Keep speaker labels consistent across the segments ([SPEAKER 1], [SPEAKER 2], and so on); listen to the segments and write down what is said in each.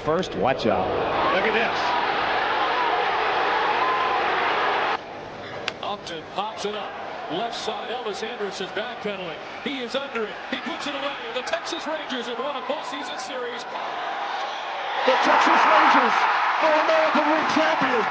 [SPEAKER 1] at first. Watch out.
[SPEAKER 2] Look at this. Upton pops it up. Left side, Ellis Anderson's backpedaling. He is under it. He puts it away. The Texas Rangers have won a postseason series.
[SPEAKER 3] The Texas Rangers are American League champions.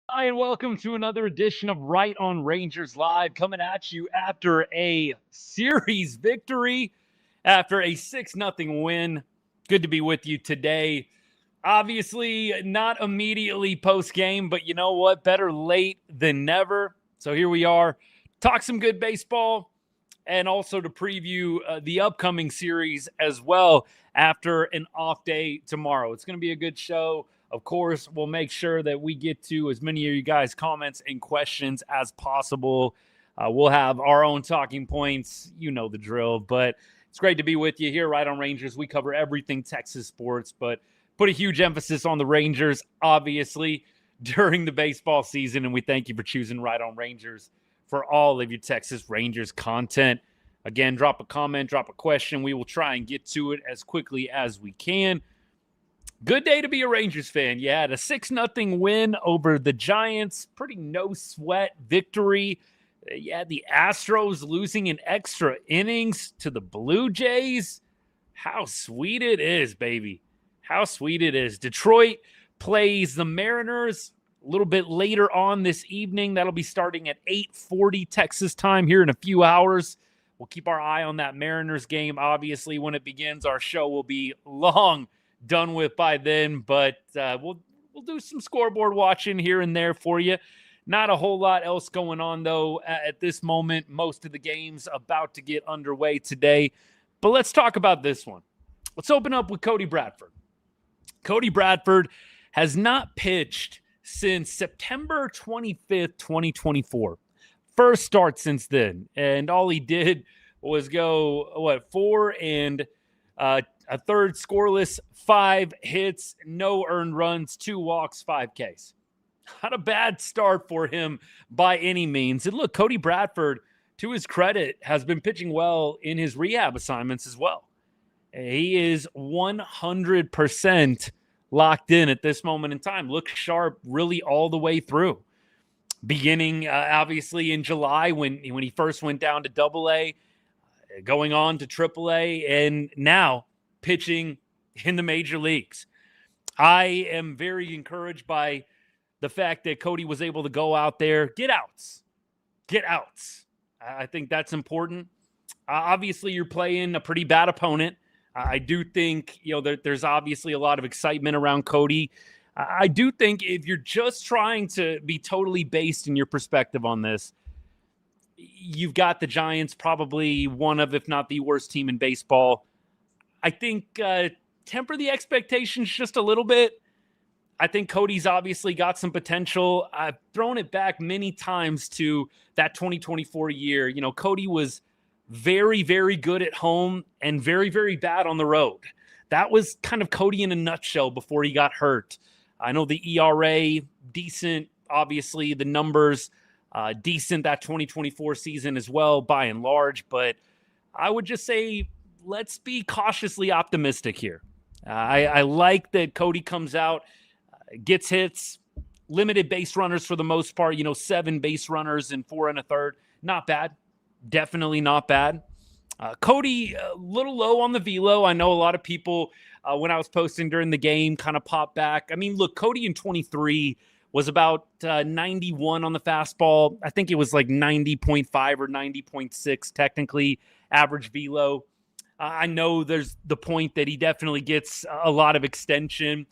[SPEAKER 4] Hi, and welcome to another edition of Right on Rangers Live, coming at you after a series victory, after a 6-0 win. Good to be with you today. Obviously, not immediately post-game, but you know what? Better late than never. So here we are. Talk some good baseball, and also to preview the upcoming series as well after an off day tomorrow. It's going to be a good show. Of course, we'll make sure that we get to as many of you guys' comments and questions as possible. We'll have our own talking points. You know the drill, but it's great to be with you here right on Rangers. We cover everything Texas sports, but put a huge emphasis on the Rangers, obviously, during the baseball season, and we thank you for choosing Right on Rangers for all of your Texas Rangers content. Again, drop a comment, drop a question. We will try and get to it as quickly as we can. Good day to be a Rangers fan. You had a 6-0 win over the Giants. Pretty no-sweat victory. You had the Astros losing in extra innings to the Blue Jays. How sweet it is, baby. How sweet it is. Detroit plays the Mariners a little bit later on this evening. That'll be starting at 8:40 Texas time here in a few hours. We'll keep our eye on that Mariners game. Obviously, when it begins, our show will be long done with by then, but we'll do some scoreboard watching here and there for you. Not a whole lot else going on, though, at this moment. Most of the games about to get underway today. But let's talk about this one. Let's open up with Cody Bradford. Cody Bradford has not pitched since September 25th, 2024. First start since then. And all he did was go, 4 and a third scoreless, 5 hits, no earned runs, 2 walks, 5 Ks. Not a bad start for him by any means. And look, Cody Bradford, to his credit, has been pitching well in his rehab assignments as well. He is 100% locked in at this moment in time. Looks sharp really all the way through. Beginning, obviously, in July when he first went down to AA, going on to AAA, and now pitching in the major leagues. I am very encouraged by the fact that Cody was able to go out there, get outs. I think that's important. Obviously, you're playing a pretty bad opponent. I do think, there's obviously a lot of excitement around Cody. I do think if you're just trying to be totally based in your perspective on this, you've got the Giants, probably one of, if not the worst team in baseball. I think temper the expectations just a little bit. I think Cody's obviously got some potential. I've thrown it back many times to that 2024 year. Cody was very, very good at home and very, very bad on the road. That was kind of Cody in a nutshell before he got hurt. I know the ERA, decent, obviously the numbers, decent that 2024 season as well by and large. But I would just say, let's be cautiously optimistic here. I like that Cody comes out, gets hits, limited base runners for the most part, 7 base runners and 4 1/3. Not bad. Definitely not bad. Cody, a little low on the velo. I know a lot of people, when I was posting during the game, kind of popped back. I mean, look, Cody in 23 was about 91 on the fastball. I think it was like 90.5 or 90.6 technically average velo. I know there's the point that he definitely gets a lot of extension.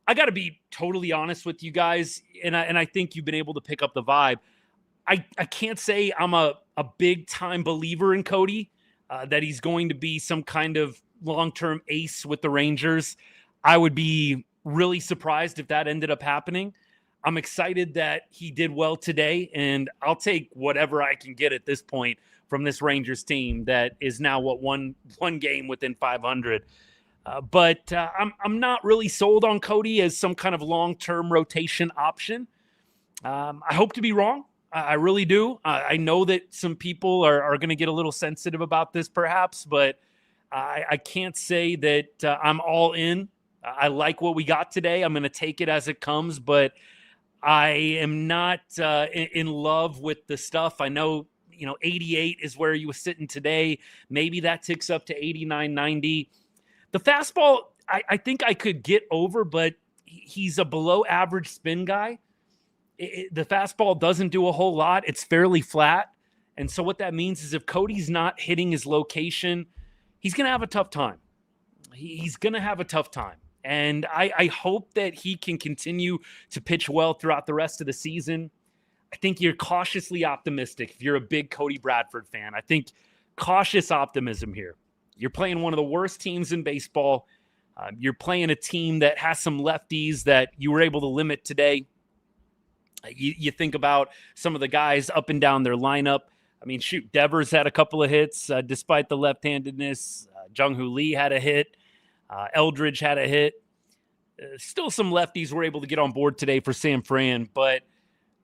[SPEAKER 4] I got to be totally honest with you guys, and I think you've been able to pick up the vibe. I can't say I'm a big-time believer in Cody, that he's going to be some kind of long-term ace with the Rangers. I would be really surprised if that ended up happening. I'm excited that he did well today, and I'll take whatever I can get at this point from this Rangers team that is now, one game within 500. But I'm not really sold on Cody as some kind of long-term rotation option. I hope to be wrong. I really do. I know that some people are going to get a little sensitive about this perhaps, but I can't say that I'm all in. I like what we got today. I'm going to take it as it comes, but I am not in love with the stuff. I know, 88 is where you were sitting today. Maybe that ticks up to 89, 90. The fastball, I think I could get over, but he's a below average spin guy. The fastball doesn't do a whole lot. It's fairly flat. And so what that means is if Cody's not hitting his location, he's going to have a tough time. He's going to have a tough time. And I hope that he can continue to pitch well throughout the rest of the season. I think you're cautiously optimistic if you're a big Cody Bradford fan. I think cautious optimism here. You're playing one of the worst teams in baseball. You're playing a team that has some lefties that you were able to limit today. You think about some of the guys up and down their lineup. I mean, shoot, Devers had a couple of hits despite the left-handedness. Jung-Hoo Lee had a hit. Eldridge had a hit. Still some lefties were able to get on board today for San Fran, but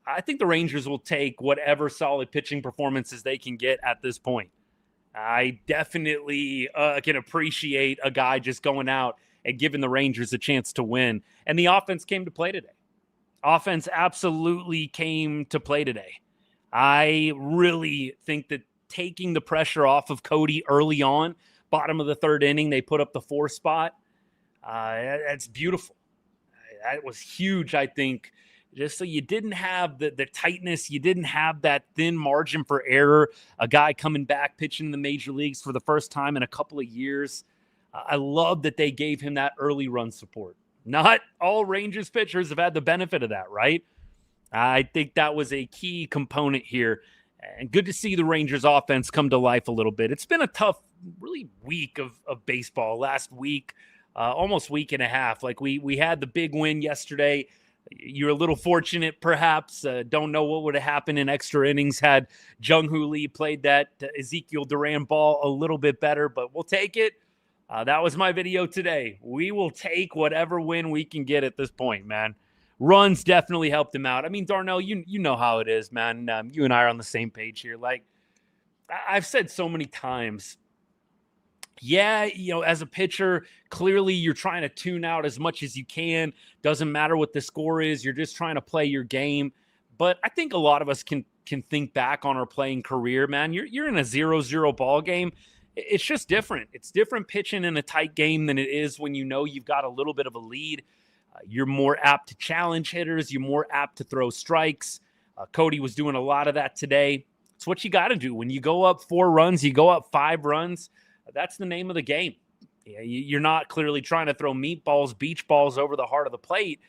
[SPEAKER 4] I think the Rangers will take whatever solid pitching performances they can get at this point. I definitely can appreciate a guy just going out and giving the Rangers a chance to win. And the offense came to play today. Offense absolutely came to play today. I really think that taking the pressure off of Cody early on, bottom of the third inning, they put up the 4 spot. That's beautiful. That was huge, I think, just so you didn't have the tightness. You didn't have that thin margin for error. A guy coming back, pitching in the major leagues for the first time in a couple of years. I love that they gave him that early run support. Not all Rangers pitchers have had the benefit of that, right? I think that was a key component here. And good to see the Rangers offense come to life a little bit. It's been a tough, really week of baseball last week, almost week and a half. Like we had the big win yesterday. You're a little fortunate, perhaps. Don't know what would have happened in extra innings had Jung-Hoo Lee played that Ezekiel Duran ball a little bit better, but we'll take it. That was my video today. We will take whatever win we can get at this point, man. Runs definitely helped him out. I mean, Darnell, you know how it is, man. You and I are on the same page here. Like, I've said so many times, yeah, as a pitcher, clearly you're trying to tune out as much as you can. Doesn't matter what the score is. You're just trying to play your game. But I think a lot of us can think back on our playing career, man. You're in a 0-0 ball game. It's just different. It's different pitching in a tight game than it is when you've got a little bit of a lead. You're more apt to challenge hitters. You're more apt to throw strikes. Cody was doing a lot of that today. It's what you got to do. When you go up 4 runs, you go up 5 runs. That's the name of the game. You're not clearly trying to throw meatballs, beach balls over the heart of the plate,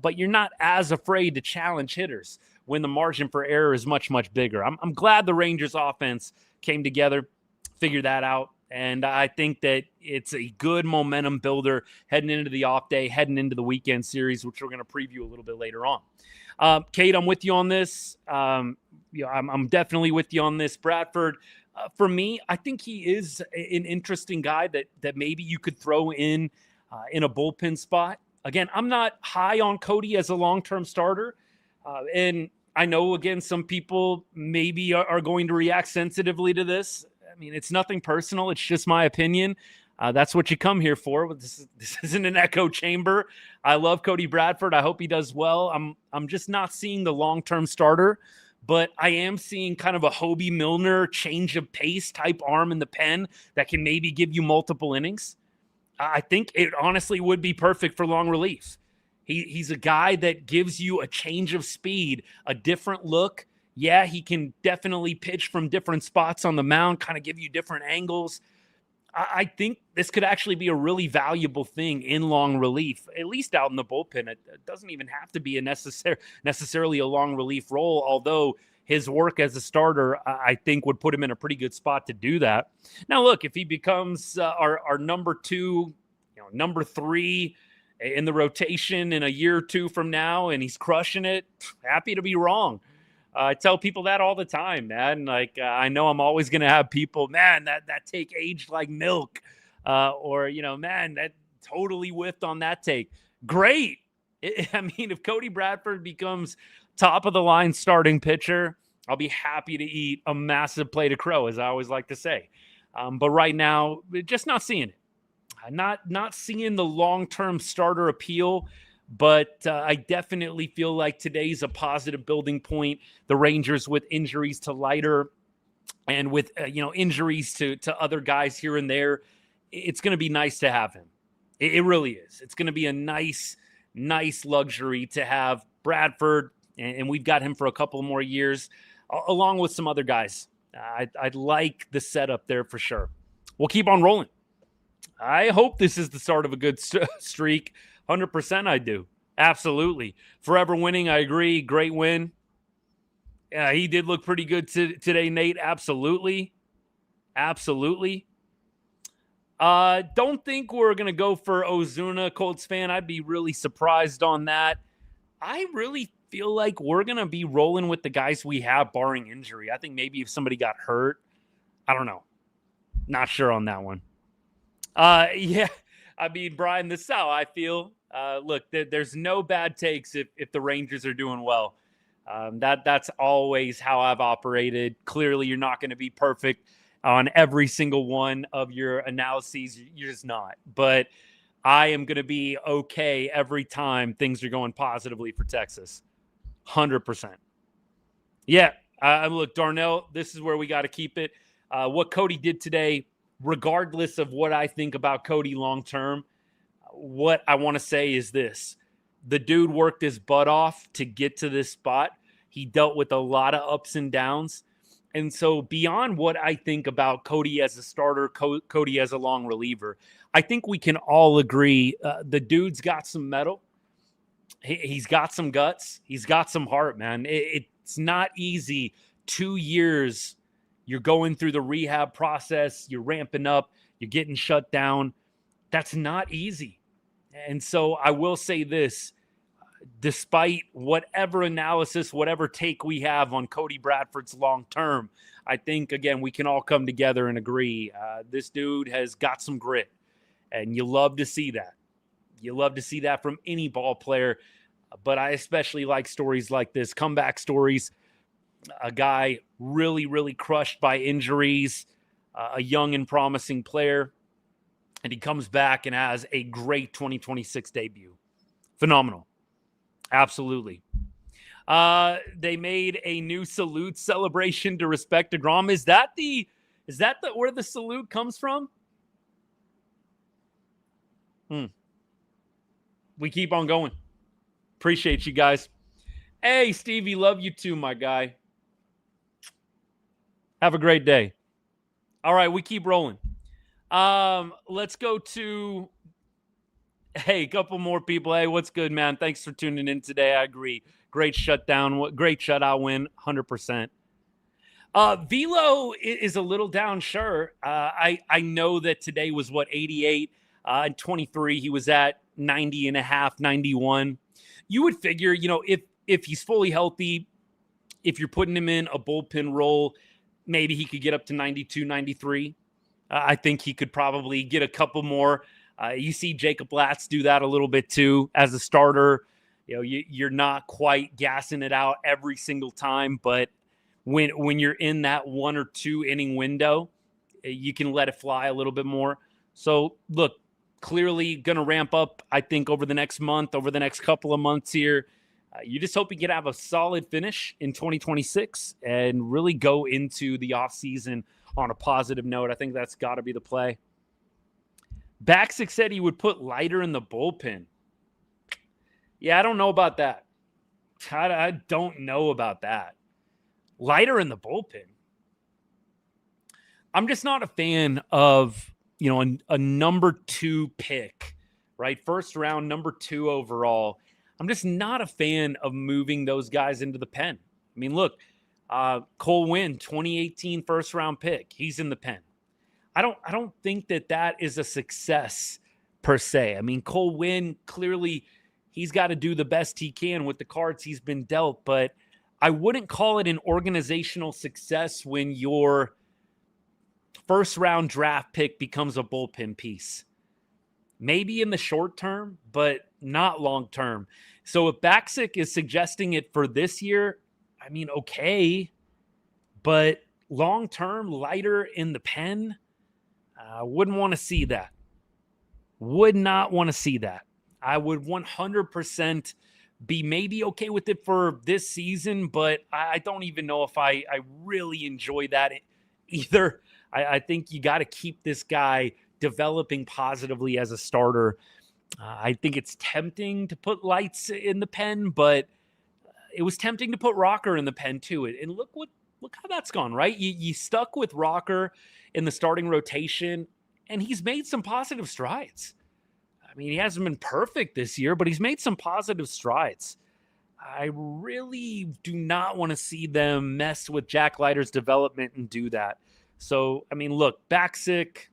[SPEAKER 4] but you're not as afraid to challenge hitters when the margin for error is much, much bigger. I'm glad the Rangers offense came together, figured that out. And I think that it's a good momentum builder heading into the off day, heading into the weekend series, which we're going to preview a little bit later on. Kate, I'm with you on this. I'm definitely with you on this. Bradford, for me, I think he is an interesting guy that maybe you could throw in a bullpen spot. Again, I'm not high on Cody as a long-term starter. And I know, again, some people maybe are going to react sensitively to this. I mean, it's nothing personal. It's just my opinion. That's what you come here for. This isn't an echo chamber. I love Cody Bradford. I hope he does well. I'm just not seeing the long-term starter, but I am seeing kind of a Hobie Milner change of pace type arm in the pen that can maybe give you multiple innings. I think it honestly would be perfect for long relief. He's a guy that gives you a change of speed, a different look. Yeah, he can definitely pitch from different spots on the mound, kind of give you different angles. I think this could actually be a really valuable thing in long relief, at least out in the bullpen. It doesn't even have to be a necessarily a long relief role, although his work as a starter, I think, would put him in a pretty good spot to do that. Now, look, if he becomes our number 2, number 3 in the rotation in a year or 2 from now, and he's crushing it, happy to be wrong. I tell people that all the time, man. Like, I know I'm always going to have people, man, that take aged like milk. Or, man, that totally whiffed on that take. Great. I mean, if Cody Bradford becomes top of the line starting pitcher, I'll be happy to eat a massive plate of crow, as I always like to say. But right now, just not seeing it. Not seeing the long-term starter appeal. But I definitely feel like today's a positive building point. The Rangers with injuries to Leiter and with, injuries to other guys here and there, it's going to be nice to have him. It really is. It's going to be a nice luxury to have Bradford, and we've got him for a couple more years, along with some other guys. I'd like the setup there for sure. We'll keep on rolling. I hope this is the start of a good streak. 100% I do. Absolutely. Forever winning, I agree. Great win. He did look pretty good today, Nate. Absolutely. Don't think we're going to go for Ozuna, Colts fan. I'd be really surprised on that. I really feel like we're going to be rolling with the guys we have, barring injury. I think maybe if somebody got hurt, I don't know. Not sure on that one. Yeah. I mean, Brian, this is how I feel. Look, there's no bad takes if the Rangers are doing well. That's always how I've operated. Clearly, you're not going to be perfect on every single one of your analyses. You're just not. But I am going to be okay every time things are going positively for Texas. 100%. Yeah. Look, Darnell, this is where we got to keep it. What Cody did today, regardless of what I think about Cody long-term, what I want to say is this. The dude worked his butt off to get to this spot. He dealt with a lot of ups and downs. And so beyond what I think about Cody as a starter, Cody as a long reliever, I think we can all agree the dude's got some mettle. He's got some guts. He's got some heart, man. It's not easy. 2 years, you're going through the rehab process. You're ramping up. You're getting shut down. That's not easy. And so I will say this, despite whatever analysis, whatever take we have on Cody Bradford's long-term, I think, again, we can all come together and agree this dude has got some grit, and you love to see that. You love to see that from any ball player, but I especially like stories like this, comeback stories, a guy really, really crushed by injuries, a young and promising player, and he comes back and has a great 2026 debut. Phenomenal. Absolutely. They made a new salute celebration to respect DeGrom. Is that where the salute comes from? We keep on going. Appreciate you guys. Hey, Stevie, love you too, my guy. Have a great day. All right, we keep rolling. Let's go to, hey, a couple more people. Hey, what's good, man? Thanks for tuning in today. I agree. Great shutdown. Great shutout win. 100%. Velo is a little down, sure. I know that today was 88 and 23. He was at 90 and a half, 91. You would figure, if he's fully healthy, if you're putting him in a bullpen role, maybe he could get up to 92, 93. I think he could probably get a couple more. You see Jacob Latz do that a little bit too as a starter. You're not quite gassing it out every single time, but when you're in that 1 or 2 inning window, you can let it fly a little bit more. So look, clearly going to ramp up, I think, over the next month, over the next couple of months here. You just hope you can have a solid finish in 2026 and really go into the offseason on a positive note. I think that's got to be the play. Baxic said he would put Leiter in the bullpen. Yeah, I don't know about that. I don't know about that. Leiter in the bullpen. I'm just not a fan of a number 2 pick, right? First round, number 2 overall. I'm just not a fan of moving those guys into the pen. I mean, look, Cole Winn, 2018 first round pick. He's in the pen. I don't think that is a success per se. I mean, Cole Winn, clearly he's got to do the best he can with the cards he's been dealt, but I wouldn't call it an organizational success when your first round draft pick becomes a bullpen piece. Maybe in the short term, but not long term. So if Baxic is suggesting it for this year, I mean, okay, but long term, lighter in the pen, wouldn't want to see that. Would not want to see that. I would 100% be maybe okay with it for this season, but I don't even know if I really enjoy that either. I think you got to keep this guy developing positively as a starter. I think it's tempting to put Lights in the pen, but it was tempting to put Rocker in the pen too. And look how that's gone, right? You stuck with Rocker in the starting rotation, and he's made some positive strides. I mean, he hasn't been perfect this year, but he's made some positive strides. I really do not want to see them mess with Jack Leiter's development and do that. So, I mean, look, Baxic,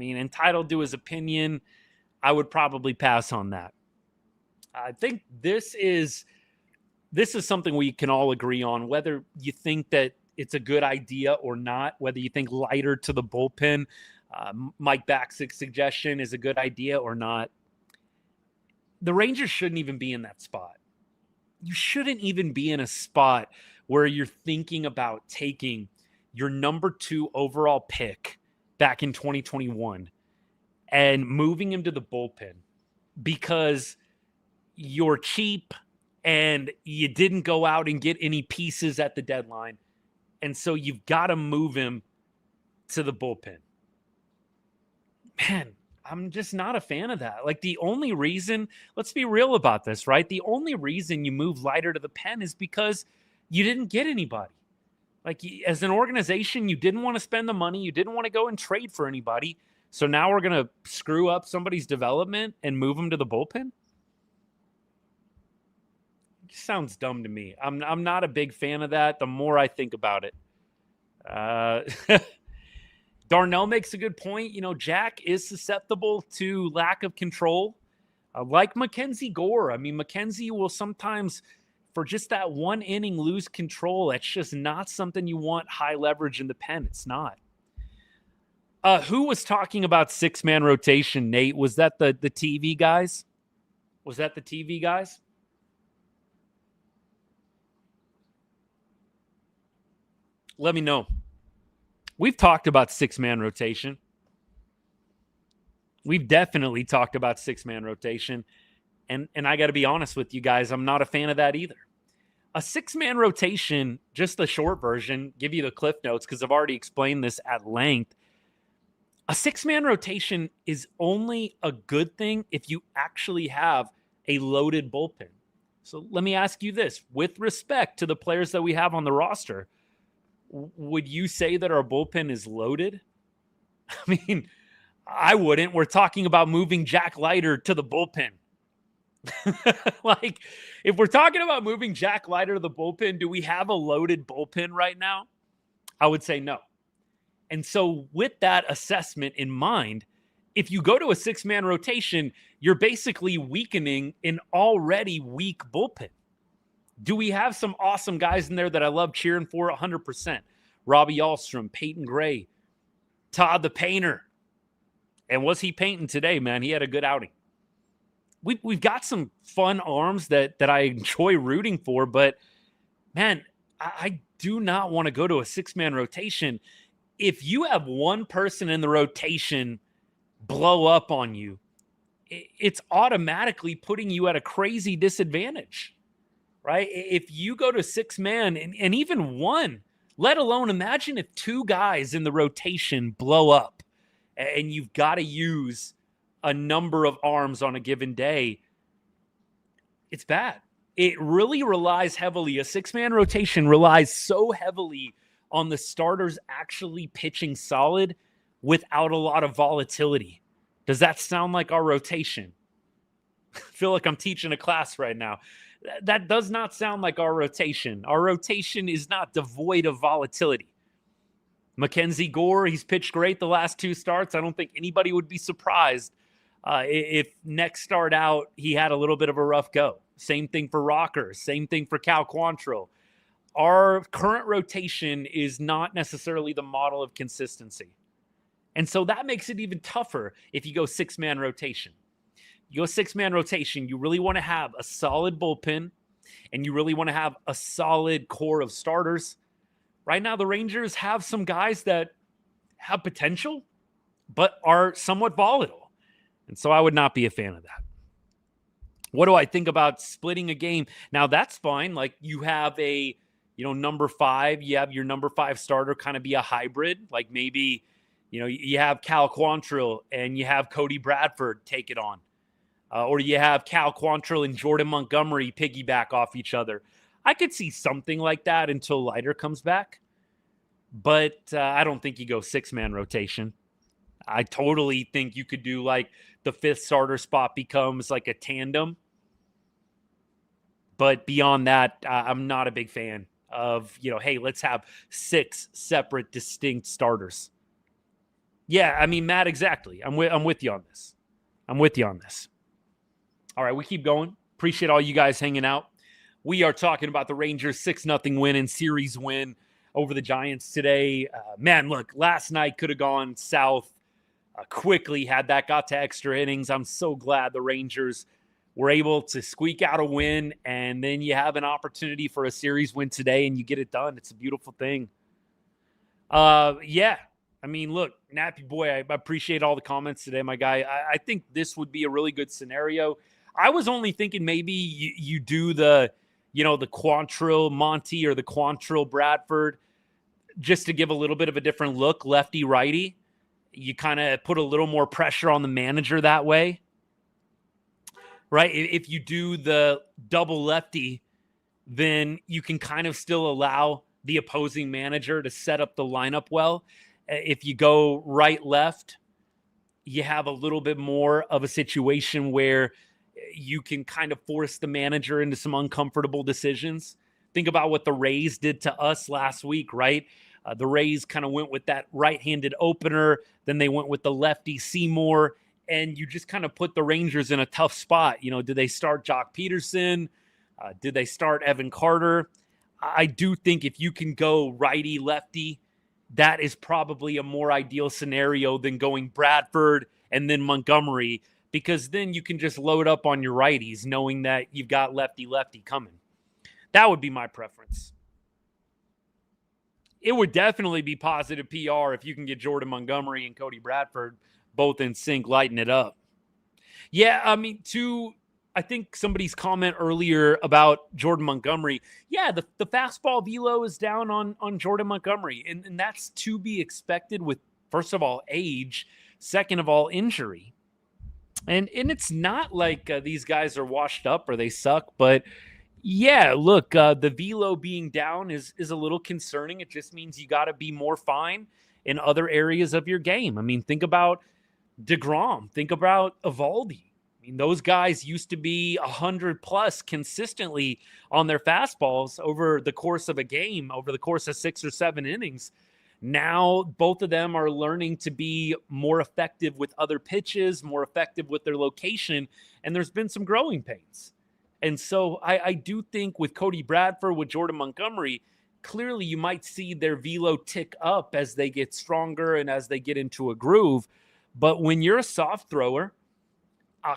[SPEAKER 4] entitled to his opinion. I would probably pass on that. I think this is something we can all agree on, whether you think that it's a good idea or not, whether you think Leiter to the bullpen, Mike Baxic's suggestion is a good idea or not. The Rangers shouldn't even be in that spot. You shouldn't even be in a spot where you're thinking about taking your number 2 overall pick back in 2021 and moving him to the bullpen because you're cheap and you didn't go out and get any pieces at the deadline. And so you've got to move him to the bullpen. Man, I'm just not a fan of that. Like, the only reason, let's be real about this, right? The only reason you move Leiter to the pen is because you didn't get anybody. Like, as an organization, you didn't want to spend the money. You didn't want to go and trade for anybody. So now we're going to screw up somebody's development and move them to the bullpen? It sounds dumb to me. I'm not a big fan of that the more I think about it. Darnell makes a good point. Jack is susceptible to lack of control. Like Mackenzie Gore. I mean, Mackenzie will sometimes, for just that one inning, lose control. It's just not something you want high leverage in the pen. It's not. Who was talking about 6-man rotation, Nate? Was that the TV guys? Was that the TV guys? Let me know. We've talked about 6-man rotation. We've definitely talked about 6-man rotation. And I got to be honest with you guys, I'm not a fan of that either. A 6-man rotation, just the short version, give you the cliff notes because I've already explained this at length. A 6-man rotation is only a good thing if you actually have a loaded bullpen. So let me ask you this. With respect to the players that we have on the roster, would you say that our bullpen is loaded? I mean, I wouldn't. We're talking about moving Jack Leiter to the bullpen. Like, if we're talking about moving Jack Leiter to the bullpen, do we have a loaded bullpen right now? I would say no. And so with that assessment in mind, if you go to a 6-man rotation, you're basically weakening an already weak bullpen. Do we have some awesome guys in there that I love cheering for 100%? Robby Ahlstrom, Peyton Gray, Todd the Painter. And was he painting today, man? He had a good outing. We've got some fun arms that I enjoy rooting for, but, man, I do not want to go to a 6-man rotation. If you have one person in the rotation blow up on you, it's automatically putting you at a crazy disadvantage. Right? If you go to 6-man and even one, let alone imagine if 2 guys in the rotation blow up and you've got to use a number of arms on a given day, it's bad. It really relies heavily. A 6-man rotation relies so heavily on the starters actually pitching solid without a lot of volatility. Does that sound like our rotation? I feel like I'm teaching a class right now. That does not sound like our rotation. Our rotation is not devoid of volatility. Mackenzie Gore, he's pitched great the last 2 starts. I don't think anybody would be surprised if next start out he had a little bit of a rough go. Same thing for Rocker. Same thing for Cal Quantrill. Our current rotation is not necessarily the model of consistency. And so that makes it even tougher if you go 6-man rotation. You go 6-man rotation, you really want to have a solid bullpen, and you really want to have a solid core of starters. Right now, the Rangers have some guys that have potential, but are somewhat volatile. And so I would not be a fan of that. What do I think about splitting a game? Now, that's fine. Like, you have a, number 5. You have your number 5 starter kind of be a hybrid. Like, maybe, you have Cal Quantrill and you have Cody Bradford take it on. Or you have Cal Quantrill and Jordan Montgomery piggyback off each other. I could see something like that until Leiter comes back. But I don't think you go 6-man rotation. I totally think you could do like the 5th starter spot becomes like a tandem. But beyond that, I'm not a big fan of, hey, let's have 6 separate, distinct starters. Yeah, I mean, Matt, exactly. I'm with you on this. All right, we keep going. Appreciate all you guys hanging out. We are talking about the Rangers' 6-0 win and series win over the Giants today. Man, look, last night could have gone south quickly had that got to extra innings. I'm so glad the Rangers were able to squeak out a win, and then you have an opportunity for a series win today, and you get it done. It's a beautiful thing. Yeah. I mean, look, Nappy Boy, I appreciate all the comments today, my guy. I think this would be a really good scenario. I was only thinking maybe you do the Quantrill Monty or the Quantrill Bradford just to give a little bit of a different look, lefty-righty. You kind of put a little more pressure on the manager that way, right? If you do the double lefty, then you can kind of still allow the opposing manager to set up the lineup well. If you go right-left, you have a little bit more of a situation where you can kind of force the manager into some uncomfortable decisions. Think about what the Rays did to us last week, right? The Rays kind of went with that right-handed opener. Then they went with the lefty Seymour, and you just kind of put the Rangers in a tough spot. Did they start Jock Peterson? Did they start Evan Carter? I do think if you can go righty-lefty, that is probably a more ideal scenario than going Bradford and then Montgomery, because then you can just load up on your righties knowing that you've got lefty-lefty coming. That would be my preference. It would definitely be positive PR if you can get Jordan Montgomery and Cody Bradford both in sync, lighting it up. Yeah, I mean, I think somebody's comment earlier about Jordan Montgomery. Yeah, the fastball velo is down on Jordan Montgomery, and that's to be expected with, first of all, age, second of all, injury. And it's not like these guys are washed up or they suck, but yeah, look, the velo being down is a little concerning. It just means you got to be more fine in other areas of your game. I mean, think about DeGrom. Think about Eovaldi. I mean, those guys used to be 100+ consistently on their fastballs over the course of a game, over the course of 6 or 7 innings. Now, both of them are learning to be more effective with other pitches, more effective with their location, and there's been some growing pains. And so I do think with Cody Bradford, with Jordan Montgomery, clearly you might see their velo tick up as they get stronger and as they get into a groove. But when you're a soft thrower,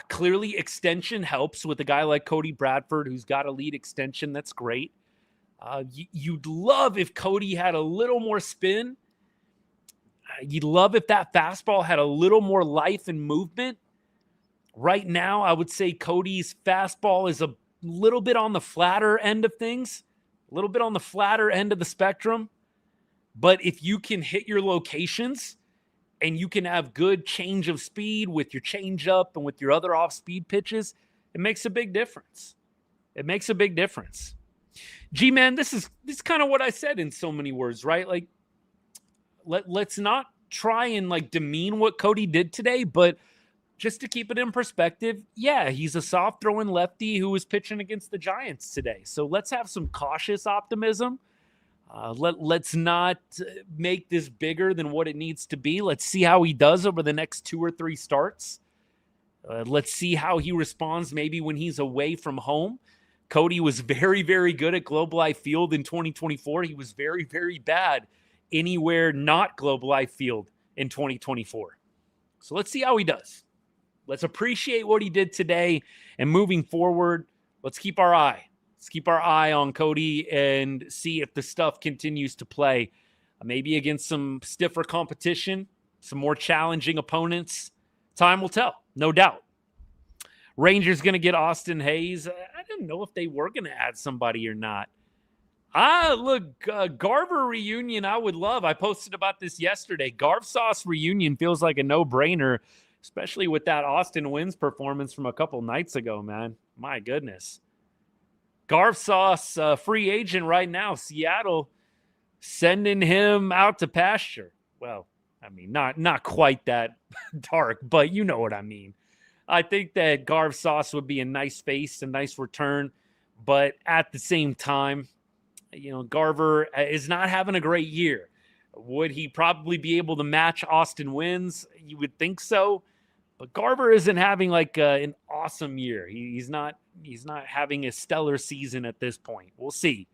[SPEAKER 4] clearly extension helps with a guy like Cody Bradford, who's got a lead extension. That's great. You'd love if Cody had a little more spin. You'd love if that fastball had a little more life and movement. Right now, I would say Cody's fastball is a little bit on the flatter end of things, a little bit on the flatter end of the spectrum. But if you can hit your locations and you can have good change of speed with your changeup and with your other off-speed pitches, it makes a big difference. It makes a big difference. G-Man, this is kind of what I said in so many words, right? Like, let's not try and like demean what Cody did today, but just to keep it in perspective, yeah, he's a soft throwing lefty who was pitching against the Giants today. So let's have some cautious optimism. Let's not make this bigger than what it needs to be. Let's see how he does over the next 2 or 3 starts. Let's see how he responds maybe when he's away from home. Cody was very, very good at Globe Life Field in 2024. He was very, very bad anywhere not Globe Life Field in 2024. So let's see how he does. Let's appreciate what he did today, and moving forward, let's keep our eye. Let's keep our eye on Cody and see if the stuff continues to play. Maybe against some stiffer competition, some more challenging opponents. Time will tell, no doubt. Rangers going to get Austin Hayes. I didn't know if they were going to add somebody or not. Look, Garver reunion I would love. I posted about this yesterday. Garv Sauce reunion feels like a no-brainer, especially with that Austin Wynn's performance from a couple nights ago, man. My goodness. Garv Sauce, free agent right now. Seattle sending him out to pasture. Well, I mean, not quite that dark, but you know what I mean. I think that Garv Sauce would be a nice face, a nice return. But at the same time, you know, Garver is not having a great year. Would he probably be able to match Austin Wynn's? You would think so. But Garver isn't having like an awesome year. He's not having a stellar season at this point. We'll see.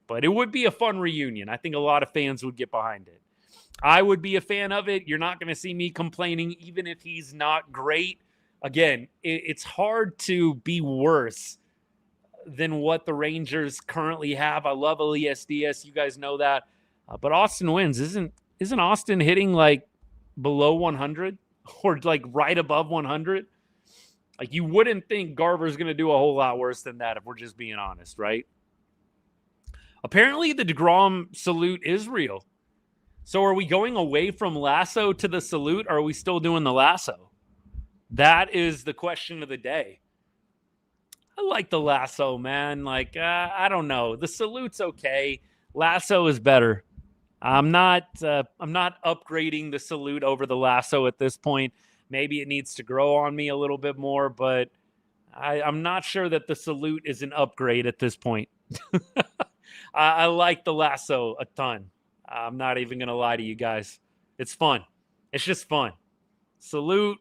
[SPEAKER 4] But it would be a fun reunion. I think a lot of fans would get behind it. I would be a fan of it. You're not going to see me complaining, even if he's not great. Again, it's hard to be worse than what the Rangers currently have. I love Elias Diaz. You guys know that. But Austin Wynn's, isn't Austin hitting like below 100 or like right above 100? Like you wouldn't think Garver's going to do a whole lot worse than that if we're just being honest, right? Apparently the DeGrom salute is real. So are we going away from lasso to the salute, or are we still doing the lasso? That is the question of the day. I like the lasso, man. Like, I don't know. The salute's okay. Lasso is better. I'm not upgrading the salute over the lasso at this point. Maybe it needs to grow on me a little bit more, but I'm not sure that the salute is an upgrade at this point. I like the lasso a ton. I'm not even going to lie to you guys. It's fun. It's just fun. Salute,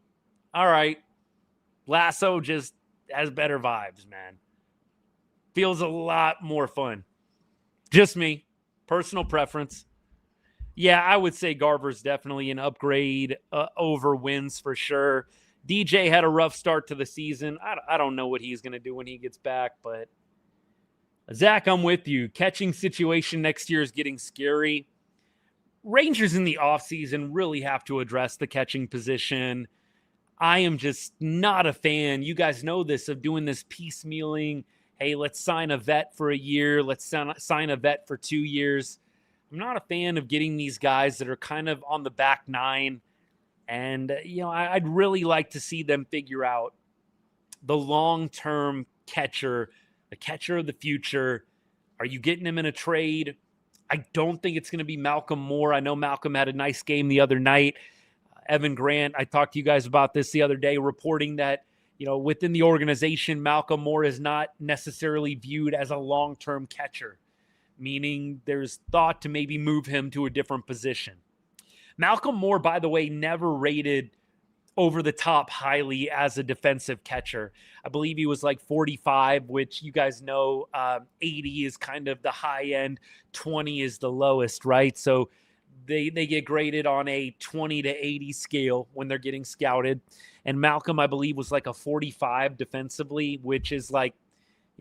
[SPEAKER 4] all right. Lasso just has better vibes, man. Feels a lot more fun. Just me. Personal preference. Yeah, I would say Garver's definitely an upgrade over Wynn's for sure. DJ had a rough start to the season. I don't know what he's going to do when he gets back, but Zach, I'm with you. Catching situation next year is getting scary. Rangers in the offseason really have to address the catching position. I am just not a fan. You guys know this, of doing this piecemealing. Hey, let's sign a vet for a year. Let's sign a vet for 2 years. I'm not a fan of getting these guys that are kind of on the back nine. And, I'd really like to see them figure out the long-term catcher, the catcher of the future. Are you getting him in a trade? I don't think it's going to be Malcolm Moore. I know Malcolm had a nice game the other night. Evan Grant, I talked to you guys about this the other day, reporting that, within the organization, Malcolm Moore is not necessarily viewed as a long-term catcher, meaning there's thought to maybe move him to a different position. Malcolm Moore, by the way, never rated over the top highly as a defensive catcher. I believe he was like 45, which you guys know 80 is kind of the high end, 20 is the lowest, right? So they get graded on a 20 to 80 scale when they're getting scouted. And Malcolm, I believe, was like a 45 defensively, which is like,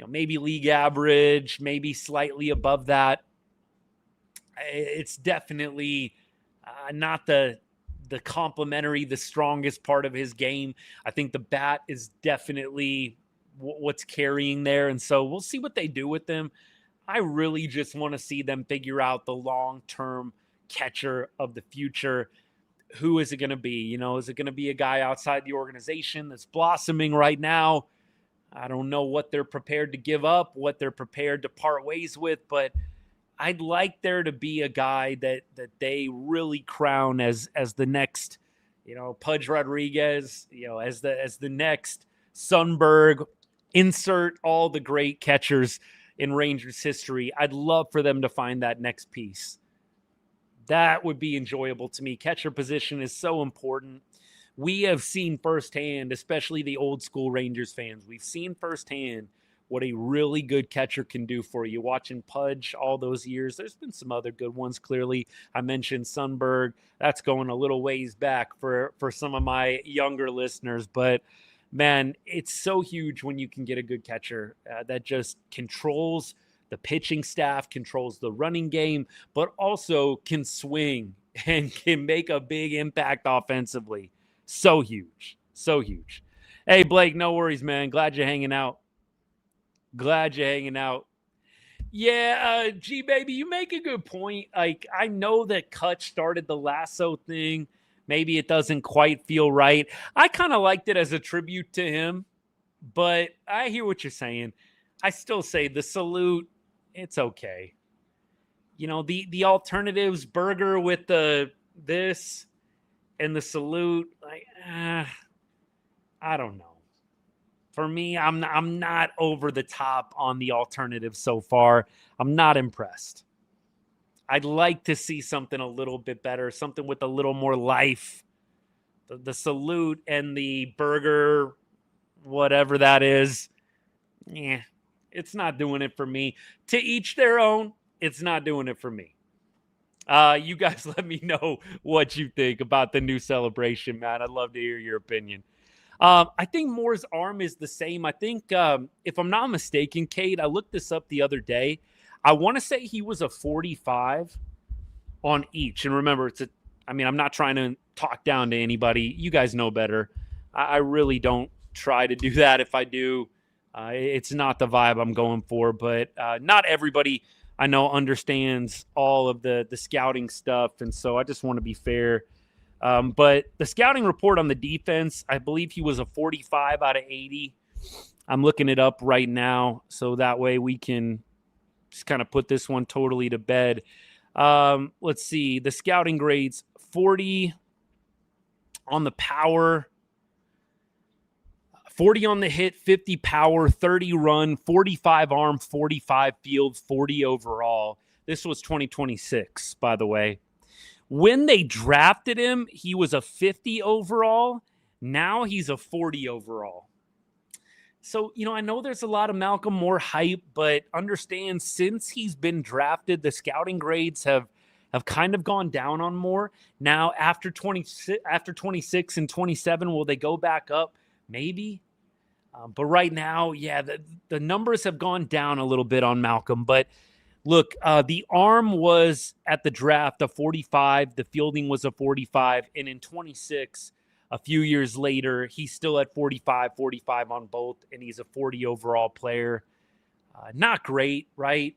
[SPEAKER 4] maybe league average, maybe slightly above that. It's definitely not the complementary, the strongest part of his game. I think the bat is definitely what's carrying there. And so we'll see what they do with them. I really just want to see them figure out the long-term catcher of the future. Who is it going to be? Is it going to be a guy outside the organization that's blossoming right now? I don't know what they're prepared to give up, what they're prepared to part ways with, but I'd like there to be a guy that they really crown as the next, Pudge Rodriguez, as the next Sundberg. Insert all the great catchers in Rangers history. I'd love for them to find that next piece. That would be enjoyable to me. Catcher position is so important. We have seen firsthand, especially the old school Rangers fans, we've seen firsthand what a really good catcher can do for you. Watching Pudge all those years, there's been some other good ones, clearly. I mentioned Sundberg. That's going a little ways back for some of my younger listeners. But, man, it's so huge when you can get a good catcher that just controls the pitching staff, controls the running game, but also can swing and can make a big impact offensively. So huge. So huge. Hey, Blake, no worries, man. Glad you're hanging out. Yeah, G-Baby, you make a good point. Like, I know that Kutch started the lasso thing. Maybe it doesn't quite feel right. I kind of liked it as a tribute to him, but I hear what you're saying. I still say the salute, it's okay. The alternatives, burger with this and the salute, like, I don't know. For me, I'm not over the top on the alternative so far. I'm not impressed. I'd like to see something a little bit better, something with a little more life. The salute and the burger, whatever that is, it's not doing it for me. To each their own, it's not doing it for me. You guys let me know what you think about the new celebration, man. I'd love to hear your opinion. I think Moore's arm is the same. I think, if I'm not mistaken, Kate, I looked this up the other day. I want to say he was a 45 on each. And remember, I'm not trying to talk down to anybody. You guys know better. I really don't try to do that. If I do, it's not the vibe I'm going for. But not everybody I know understands all of the scouting stuff. And so I just want to be fair. But the scouting report on the defense, I believe he was a 45 out of 80. I'm looking it up right now, so that way we can just kind of put this one totally to bed. Let's see. The scouting grades, 40 on the power, 40 on the hit, 50 power, 30 run, 45 arm, 45 field, 40 overall. This was 2026, by the way. When they drafted him, he was a 50 overall. Now he's a 40 overall. So, I know there's a lot of Malcolm Moore hype, but understand since he's been drafted, the scouting grades have kind of gone down on Moore. Now, after 26 and 27, will they go back up? Maybe. But right now, the numbers have gone down a little bit on Malcolm, but look, the arm was at the draft a 45. The fielding was a 45. And in 26, a few years later, he's still at 45 on both, and he's a 40 overall player. Not great, right?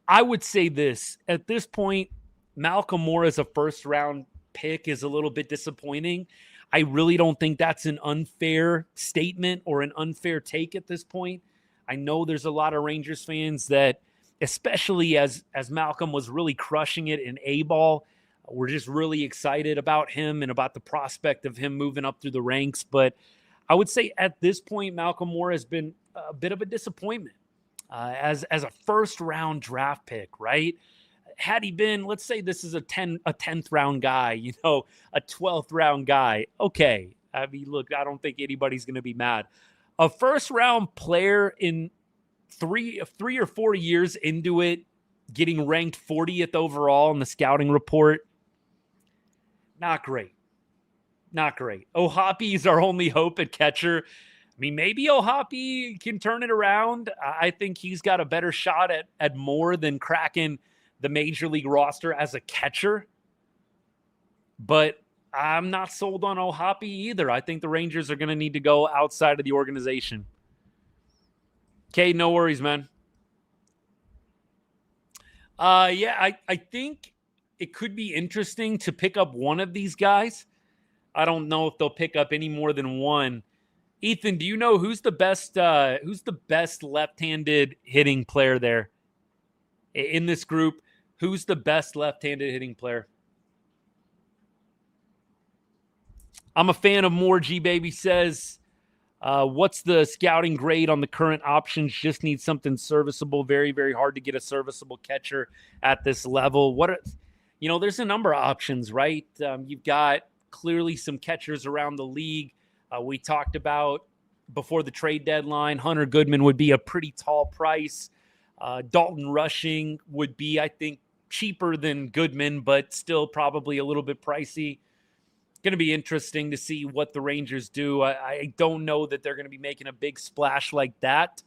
[SPEAKER 4] I would say this. At this point, Malcolm Moore as a first-round pick is a little bit disappointing. I really don't think that's an unfair statement or an unfair take at this point. I know there's a lot of Rangers fans that, especially as Malcolm was really crushing it in A-ball, we're just really excited about him and about the prospect of him moving up through the ranks. But I would say at this point, Malcolm Moore has been a bit of a disappointment as a first-round draft pick, right? Had he been, let's say this is a 10th round guy, a 12th round guy. Okay. I mean, look, I don't think anybody's going to be mad. A first-round player in three or 4 years into it, getting ranked 40th overall in the scouting report. Not great. Ohapi is our only hope at catcher. I mean, maybe Ohapi can turn it around. I think he's got a better shot at more than cracking the major league roster as a catcher. But I'm not sold on Ohapi either. I think the Rangers are going to need to go outside of the organization. Okay, no worries, man. I think it could be interesting to pick up one of these guys. I don't know if they'll pick up any more than one. Ethan, do you know who's the best left-handed hitting player there in this group? Who's the best left-handed hitting player? I'm a fan of more. G-Baby says, what's the scouting grade on the current options? Just need something serviceable. Very, very hard to get a serviceable catcher at this level. There's a number of options, right? You've got clearly some catchers around the league. We talked about before the trade deadline, Hunter Goodman would be a pretty tall price. Dalton Rushing would be, I think, cheaper than Goodman, but still probably a little bit pricey. Going to be interesting to see what the Rangers do. I don't know that they're going to be making a big splash like that,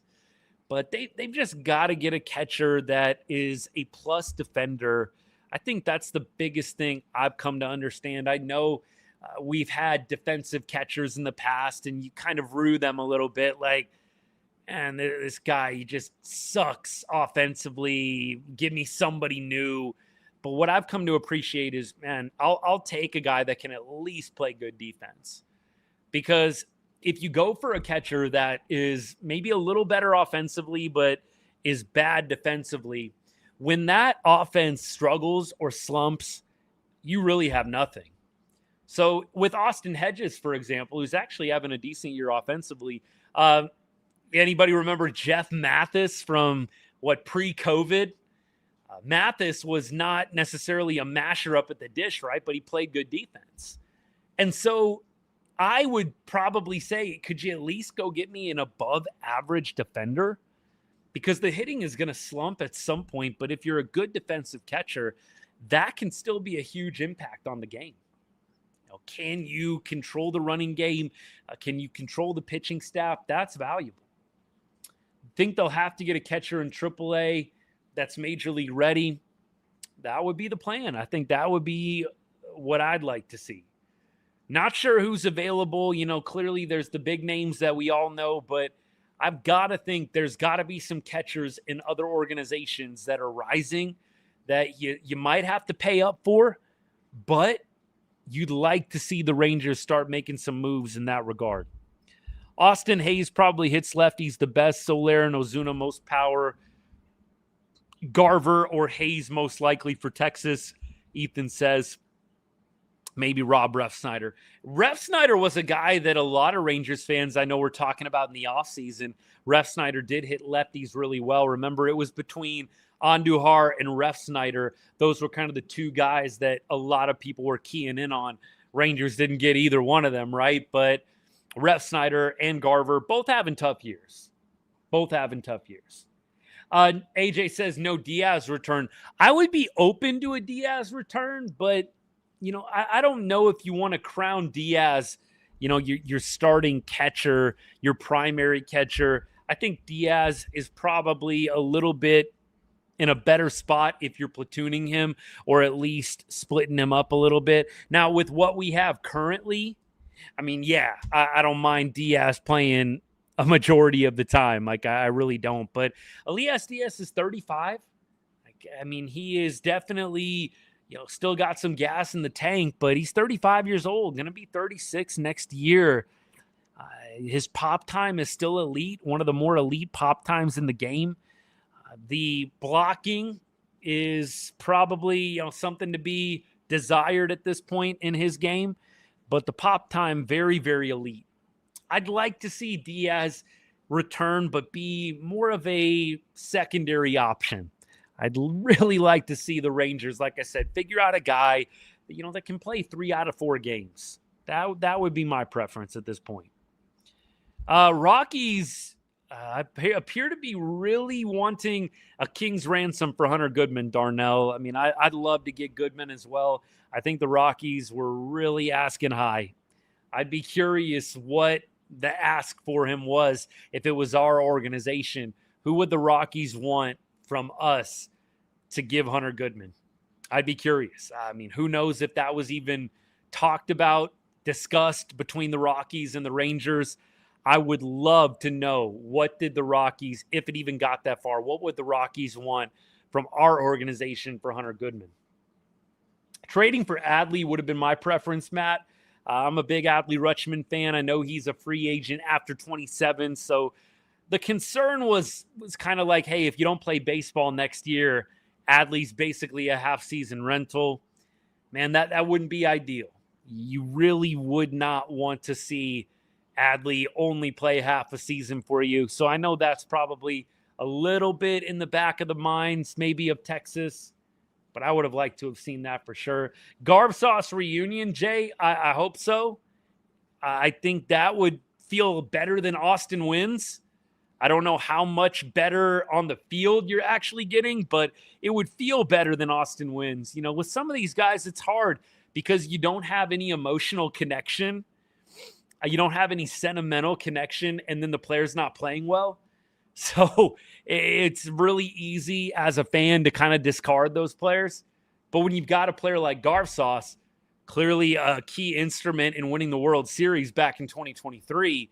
[SPEAKER 4] but they've just got to get a catcher that is a plus defender. I think that's the biggest thing I've come to understand. I know we've had defensive catchers in the past, and you kind of rue them a little bit, like, and this guy, he just sucks offensively. Give me somebody new. But what I've come to appreciate is, man, I'll take a guy that can at least play good defense. Because if you go for a catcher that is maybe a little better offensively, but is bad defensively, when that offense struggles or slumps, you really have nothing. So with Austin Hedges, for example, who's actually having a decent year offensively, anybody remember Jeff Mathis from pre-COVID? Mathis was not necessarily a masher up at the dish, right? But he played good defense. And so I would probably say, could you at least go get me an above average defender? Because the hitting is going to slump at some point. But if you're a good defensive catcher, that can still be a huge impact on the game. Can you control the running game? Can you control the pitching staff? That's valuable. Think they'll have to get a catcher in AAA that's major league ready. That would be the plan. I think that would be what I'd like to see. Not sure who's available. Clearly there's the big names that we all know, but I've got to think there's got to be some catchers in other organizations that are rising that you might have to pay up for, but you'd like to see the Rangers start making some moves in that regard. Austin Hayes probably hits lefties the best. Soler and Ozuna most power. Garver or Hayes most likely for Texas. Ethan says maybe Rob Refsnyder. Refsnyder was a guy that a lot of Rangers fans I know were talking about in the offseason. Refsnyder did hit lefties really well. Remember, it was between Andujar and Refsnyder. Those were kind of the two guys that a lot of people were keying in on. Rangers didn't get either one of them, right? But Refsnyder and Garver both having tough years. AJ says no Diaz return. I would be open to a Diaz return, but I don't know if you want to crown Diaz, your starting catcher, your primary catcher. I think Diaz is probably a little bit in a better spot if you're platooning him or at least splitting him up a little bit. Now, with what we have currently, I don't mind Diaz playing a majority of the time. I really don't. But Elias Diaz is 35. He is definitely, still got some gas in the tank, but he's 35 years old, going to be 36 next year. His pop time is still elite, one of the more elite pop times in the game. The blocking is probably, something to be desired at this point in his game, but the pop time, very, very elite. I'd like to see Diaz return, but be more of a secondary option. I'd really like to see the Rangers, like I said, figure out a guy, that can play 3 out of 4 games. That would be my preference at this point. Rockies appear to be really wanting a king's ransom for Hunter Goodman, Darnell. I'd love to get Goodman as well. I think the Rockies were really asking high. I'd be curious what the ask for him was if it was our organization. Who would the Rockies want from us to give Hunter Goodman? I'd be curious. Who knows if that was even talked about, discussed between the Rockies and the Rangers. I would love to know, what did the Rockies, if it even got that far, what would the Rockies want from our organization for Hunter Goodman? Trading for Adley would have been my preference, Matt. I'm a big Adley Rutschman fan. I know he's a free agent after 27. So the concern was kind of like, hey, if you don't play baseball next year, Adley's basically a half-season rental. Man, that wouldn't be ideal. You really would not want to see Adley only play half a season for you. So I know that's probably a little bit in the back of the minds maybe of Texas, but I would have liked to have seen that for sure. Garb Sauce reunion, Jay, I hope so. I think that would feel better than Austin Wynn's. I don't know how much better on the field you're actually getting, but it would feel better than Austin Wynn's. You know, with some of these guys, it's hard because you don't have any emotional connection. You don't have any sentimental connection, and then the player's not playing well. So it's really easy as a fan to kind of discard those players. But when you've got a player like Garb Sauce, clearly a key instrument in winning the World Series back in 2023,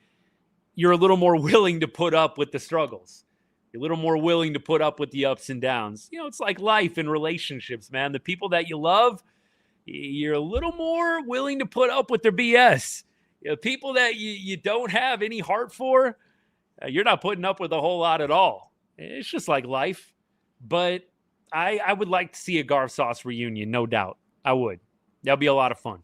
[SPEAKER 4] you're a little more willing to put up with the struggles. You're a little more willing to put up with the ups and downs. You know, it's like life and relationships, man. The people that you love, you're a little more willing to put up with their BS. You know, people that you don't have any heart for, you're not putting up with a whole lot at all. It's just like life. But I would like to see a Garb Sauce reunion, no doubt. I would. That'll be a lot of fun.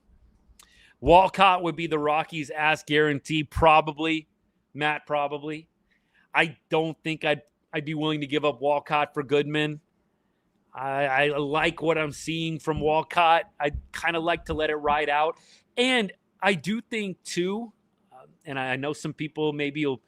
[SPEAKER 4] Walcott would be the Rockies' ass guarantee, probably. Matt, probably. I don't think I'd be willing to give up Walcott for Goodman. I like what I'm seeing from Walcott. I'd kind of like to let it ride out. And I do think, too, and I know some people maybe will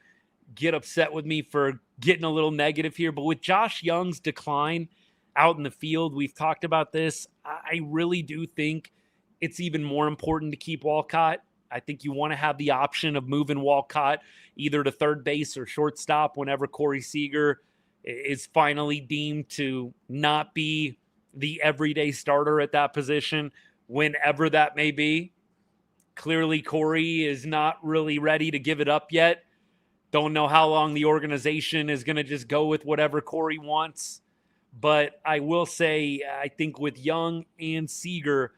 [SPEAKER 4] get upset with me for getting a little negative here, but with Josh Young's decline out in the field, we've talked about this. I really do think it's even more important to keep Walcott. I think you want to have the option of moving Walcott either to third base or shortstop whenever Corey Seager is finally deemed to not be the everyday starter at that position, whenever that may be. Clearly, Corey is not really ready to give it up yet. Don't know how long the organization is going to just go with whatever Corey wants. But I will say, I think with Young and Seager,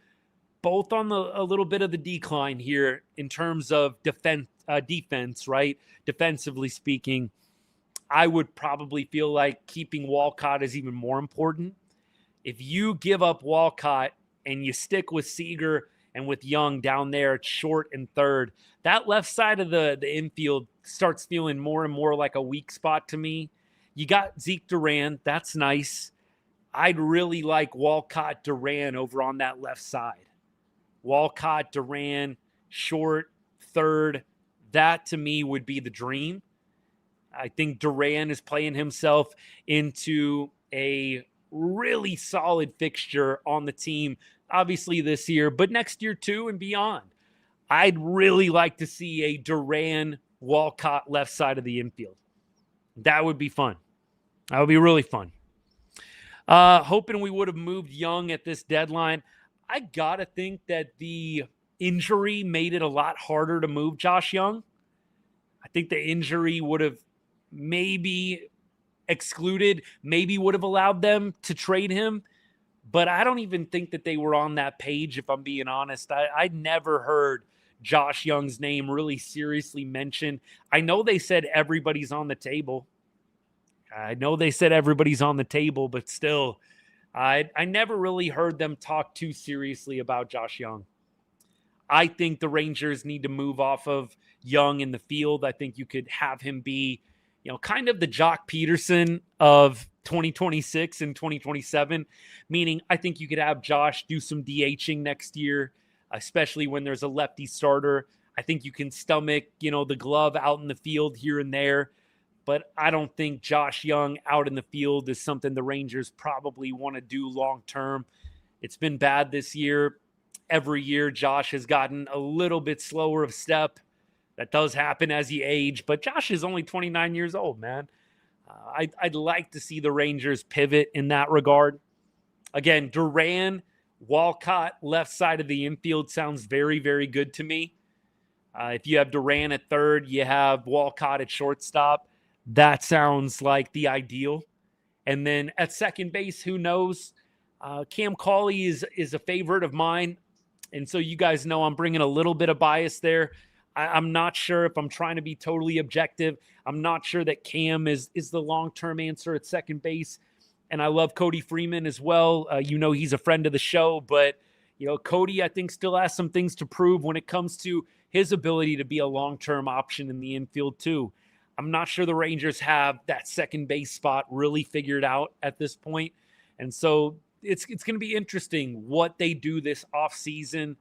[SPEAKER 4] both on a little bit of the decline here in terms of defense, right? Defensively speaking, I would probably feel like keeping Walcott is even more important. If you give up Walcott and you stick with Seager and with Young down there at short and third, that left side of the infield starts feeling more and more like a weak spot to me. You got Zeke Duran. That's nice. I'd really like Walcott Duran over on that left side. Walcott, Duran, short, third. That, to me, would be the dream. I think Duran is playing himself into a really solid fixture on the team, obviously this year, but next year too and beyond. I'd really like to see a Duran-Walcott left side of the infield. That would be fun. That would be really fun. Hoping we would have moved Young at this deadline. I got to think that the injury made it a lot harder to move Josh Young. I think the injury would have maybe excluded, maybe would have allowed them to trade him. But I don't even think that they were on that page, if I'm being honest. I never heard Josh Young's name really seriously mentioned. I know they said everybody's on the table. But still, I never really heard them talk too seriously about Josh Young. I think the Rangers need to move off of Young in the field. I think you could have him be, kind of the Jock Peterson of 2026 and 2027, meaning I think you could have Josh do some DHing next year, especially when there's a lefty starter. I think you can stomach, the glove out in the field here and there. But I don't think Josh Young out in the field is something the Rangers probably want to do long-term. It's been bad this year. Every year, Josh has gotten a little bit slower of step. That does happen as you age, but Josh is only 29 years old, man. I'd like to see the Rangers pivot in that regard. Again, Duran, Walcott, left side of the infield sounds very, very good to me. If you have Duran at third, you have Walcott at shortstop. That sounds like the ideal. And then at second base, who knows? Cam Cauley is a favorite of mine. And so you guys know I'm bringing a little bit of bias there. I'm not sure if I'm trying to be totally objective. I'm not sure that Cam is the long-term answer at second base. and I love Cody Freeman as well. He's a friend of the show, but Cody, I think, still has some things to prove when it comes to his ability to be a long-term option in the infield too. I'm not sure the Rangers have that second base spot really figured out at this point. And so it's going to be interesting what they do this offseason,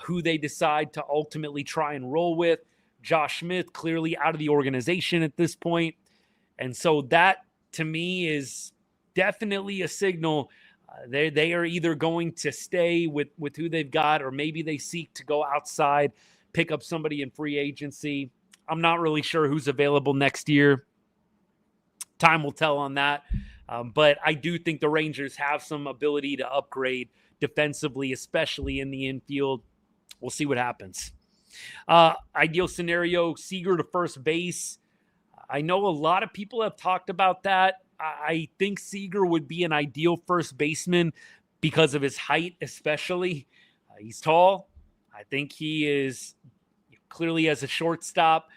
[SPEAKER 4] who they decide to ultimately try and roll with. Josh Smith clearly out of the organization at this point. And so that, to me, is definitely a signal. They are either going to stay with who they've got, or maybe they seek to go outside, pick up somebody in free agency. I'm not really sure who's available next year. Time will tell on that. But I do think the Rangers have some ability to upgrade defensively, especially in the infield. We'll see what happens. Ideal scenario, Seager to first base. I know a lot of people have talked about that. I think Seager would be an ideal first baseman because of his height, especially. He's tall. I think he is clearly, as a shortstop,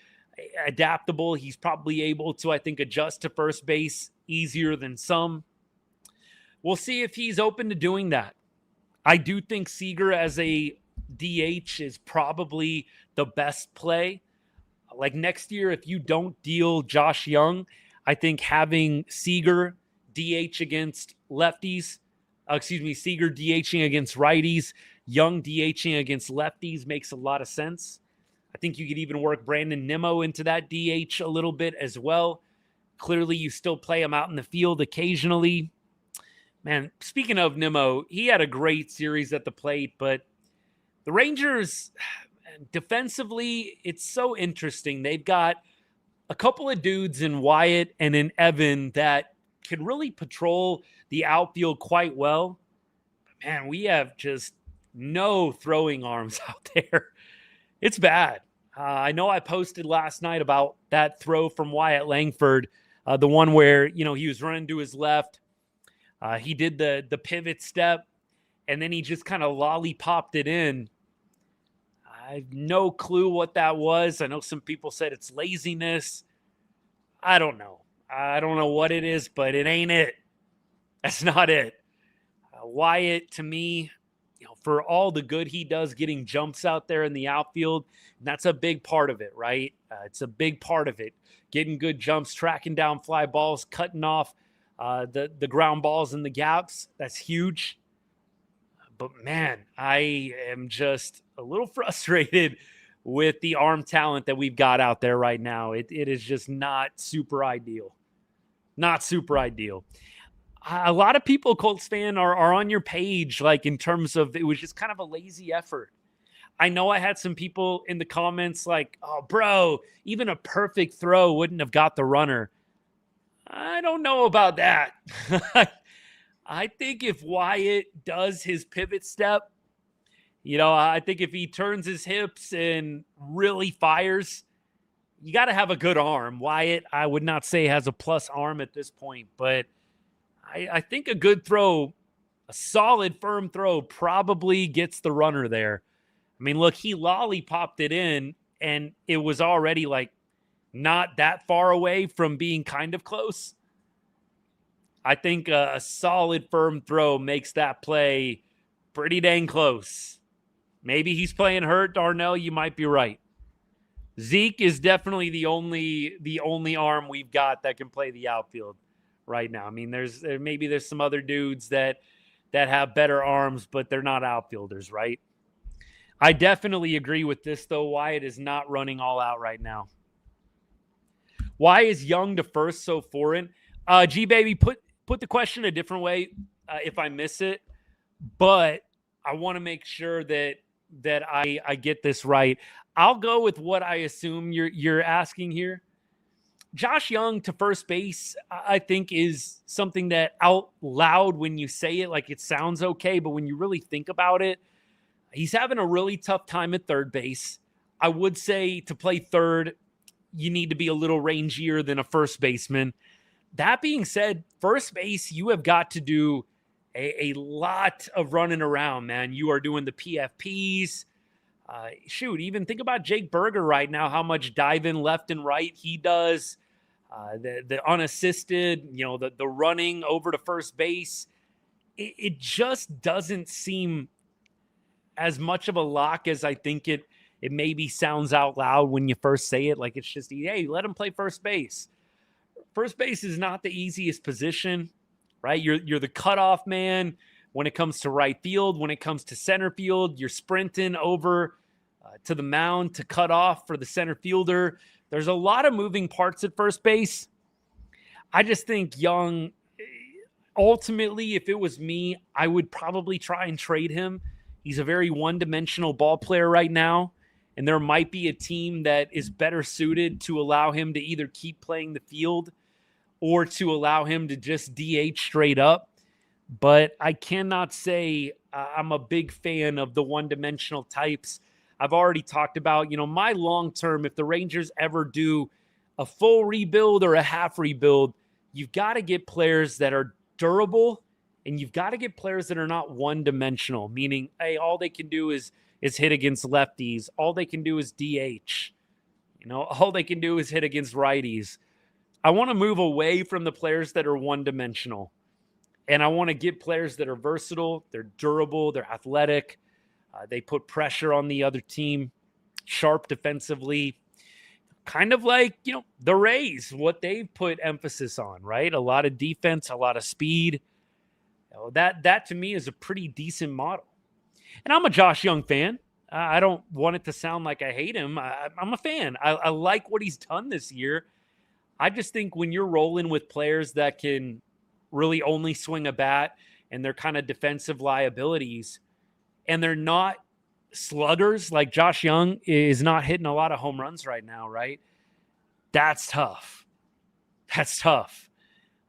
[SPEAKER 4] adaptable. He's probably able to, I think, adjust to first base easier than some. We'll see if he's open to doing that. I do think Seager as a DH is probably the best play. Like next year, if you don't deal Josh Young, I think having Seager DH against lefties, Seager DHing against righties, Young DHing against lefties makes a lot of sense. I think you could even work Brandon Nimmo into that DH a little bit as well. Clearly, you still play him out in the field occasionally. Man, speaking of Nimmo, he had a great series at the plate, but the Rangers, defensively, it's so interesting. They've got a couple of dudes in Wyatt and in Evan that can really patrol the outfield quite well. But man, we have just no throwing arms out there. It's bad. I know I posted last night about that throw from Wyatt Langford, the one where, he was running to his left. He did the pivot step, and then he just kind of lollipopped it in. I have no clue what that was. I know some people said it's laziness. I don't know. I don't know what it is, but it ain't it. That's not it. Wyatt, to me, for all the good he does getting jumps out there in the outfield, and that's a big part of it, right? It's a big part of it. Getting good jumps, tracking down fly balls, cutting off the ground balls in the gaps. That's huge. But man, I am just a little frustrated with the arm talent that we've got out there right now. It is just not super ideal. Not super ideal. A lot of people, Colts fan, are on your page, like in terms of it was just kind of a lazy effort. I know I had some people in the comments like, oh, bro, even a perfect throw wouldn't have got the runner. I don't know about that. I think if Wyatt does his pivot step, I think if he turns his hips and really fires, you got to have a good arm. Wyatt, I would not say has a plus arm at this point, but I think a good throw, a solid, firm throw probably gets the runner there. I mean, look, he lollipopped it in, and it was already like not that far away from being kind of close. I think a solid, firm throw makes that play pretty dang close. Maybe he's playing hurt, Darnell. You might be right. Zeke is definitely the only arm we've got that can play the outfield right now. I mean, there's some other dudes that have better arms, but they're not outfielders, right? I definitely agree with this, though. Wyatt is not running all out right now. Why is Young to first so foreign? G-Baby, put the question a different way if I miss it, but I want to make sure that I get this right. I'll go with what I assume you're asking here. Josh Young to first base, I think, is something that out loud when you say it, like it sounds okay, but when you really think about it, he's having a really tough time at third base. I would say to play third, you need to be a little rangier than a first baseman. That being said, first base, you have got to do a lot of running around, man. You are doing the PFPs. Even think about Jake Berger right now, how much dive in left and right he does. The unassisted, the running over to first base, it just doesn't seem as much of a lock as I think it maybe sounds out loud when you first say it. Like, it's just, hey, let him play first base. First base is not the easiest position, right? You're the cutoff man when it comes to right field. When it comes to center field, you're sprinting over to the mound to cut off for the center fielder. There's a lot of moving parts at first base. I just think Young, ultimately, if it was me, I would probably try and trade him. He's a very one-dimensional ball player right now, and there might be a team that is better suited to allow him to either keep playing the field or to allow him to just DH straight up. But I cannot say I'm a big fan of the one-dimensional types. I've already talked about, my long-term, if the Rangers ever do a full rebuild or a half rebuild, you've got to get players that are durable, and you've got to get players that are not one-dimensional, meaning, hey, all they can do is hit against lefties. All they can do is DH. All they can do is hit against righties. I want to move away from the players that are one-dimensional, and I want to get players that are versatile, they're durable, they're athletic, they put pressure on the other team, sharp defensively, kind of like, the Rays, what they've put emphasis on, right? A lot of defense, a lot of speed. That to me is a pretty decent model. And I'm a Josh Young fan. I don't want it to sound like I hate him. I'm a fan. I like what he's done this year. I just think when you're rolling with players that can really only swing a bat and they're kind of defensive liabilities, and they're not sluggers, like Josh Young is not hitting a lot of home runs right now, right? That's tough. That's tough.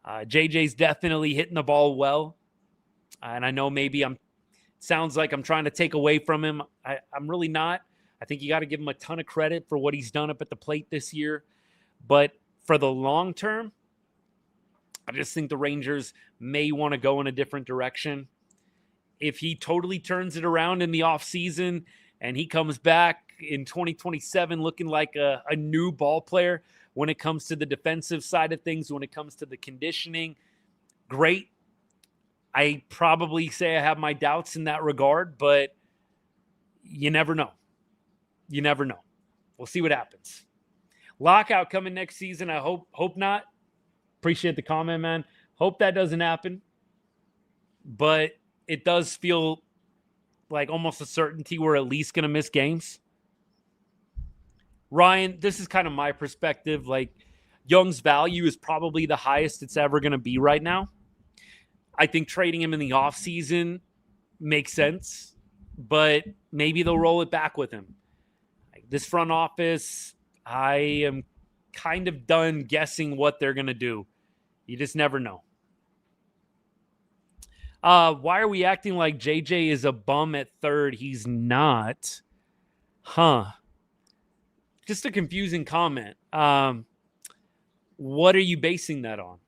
[SPEAKER 4] JJ's definitely hitting the ball well. And I know maybe sounds like I'm trying to take away from him. I'm really not. I think you got to give him a ton of credit for what he's done up at the plate this year. But for the long term, I just think the Rangers may want to go in a different direction. If he totally turns it around in the offseason and he comes back in 2027 looking like a new ball player when it comes to the defensive side of things, when it comes to the conditioning, great. I probably say I have my doubts in that regard, but you never know. You never know. We'll see what happens. Lockout coming next season. I hope not. Appreciate the comment, man. Hope that doesn't happen. But it does feel like almost a certainty we're at least going to miss games. Ryan, this is kind of my perspective. Like, Young's value is probably the highest it's ever going to be right now. I think trading him in the offseason makes sense, but maybe they'll roll it back with him. Like, this front office, I am kind of done guessing what they're going to do. You just never know. Why are we acting like JJ is a bum at third? He's not. Just a confusing comment. What are you basing that on?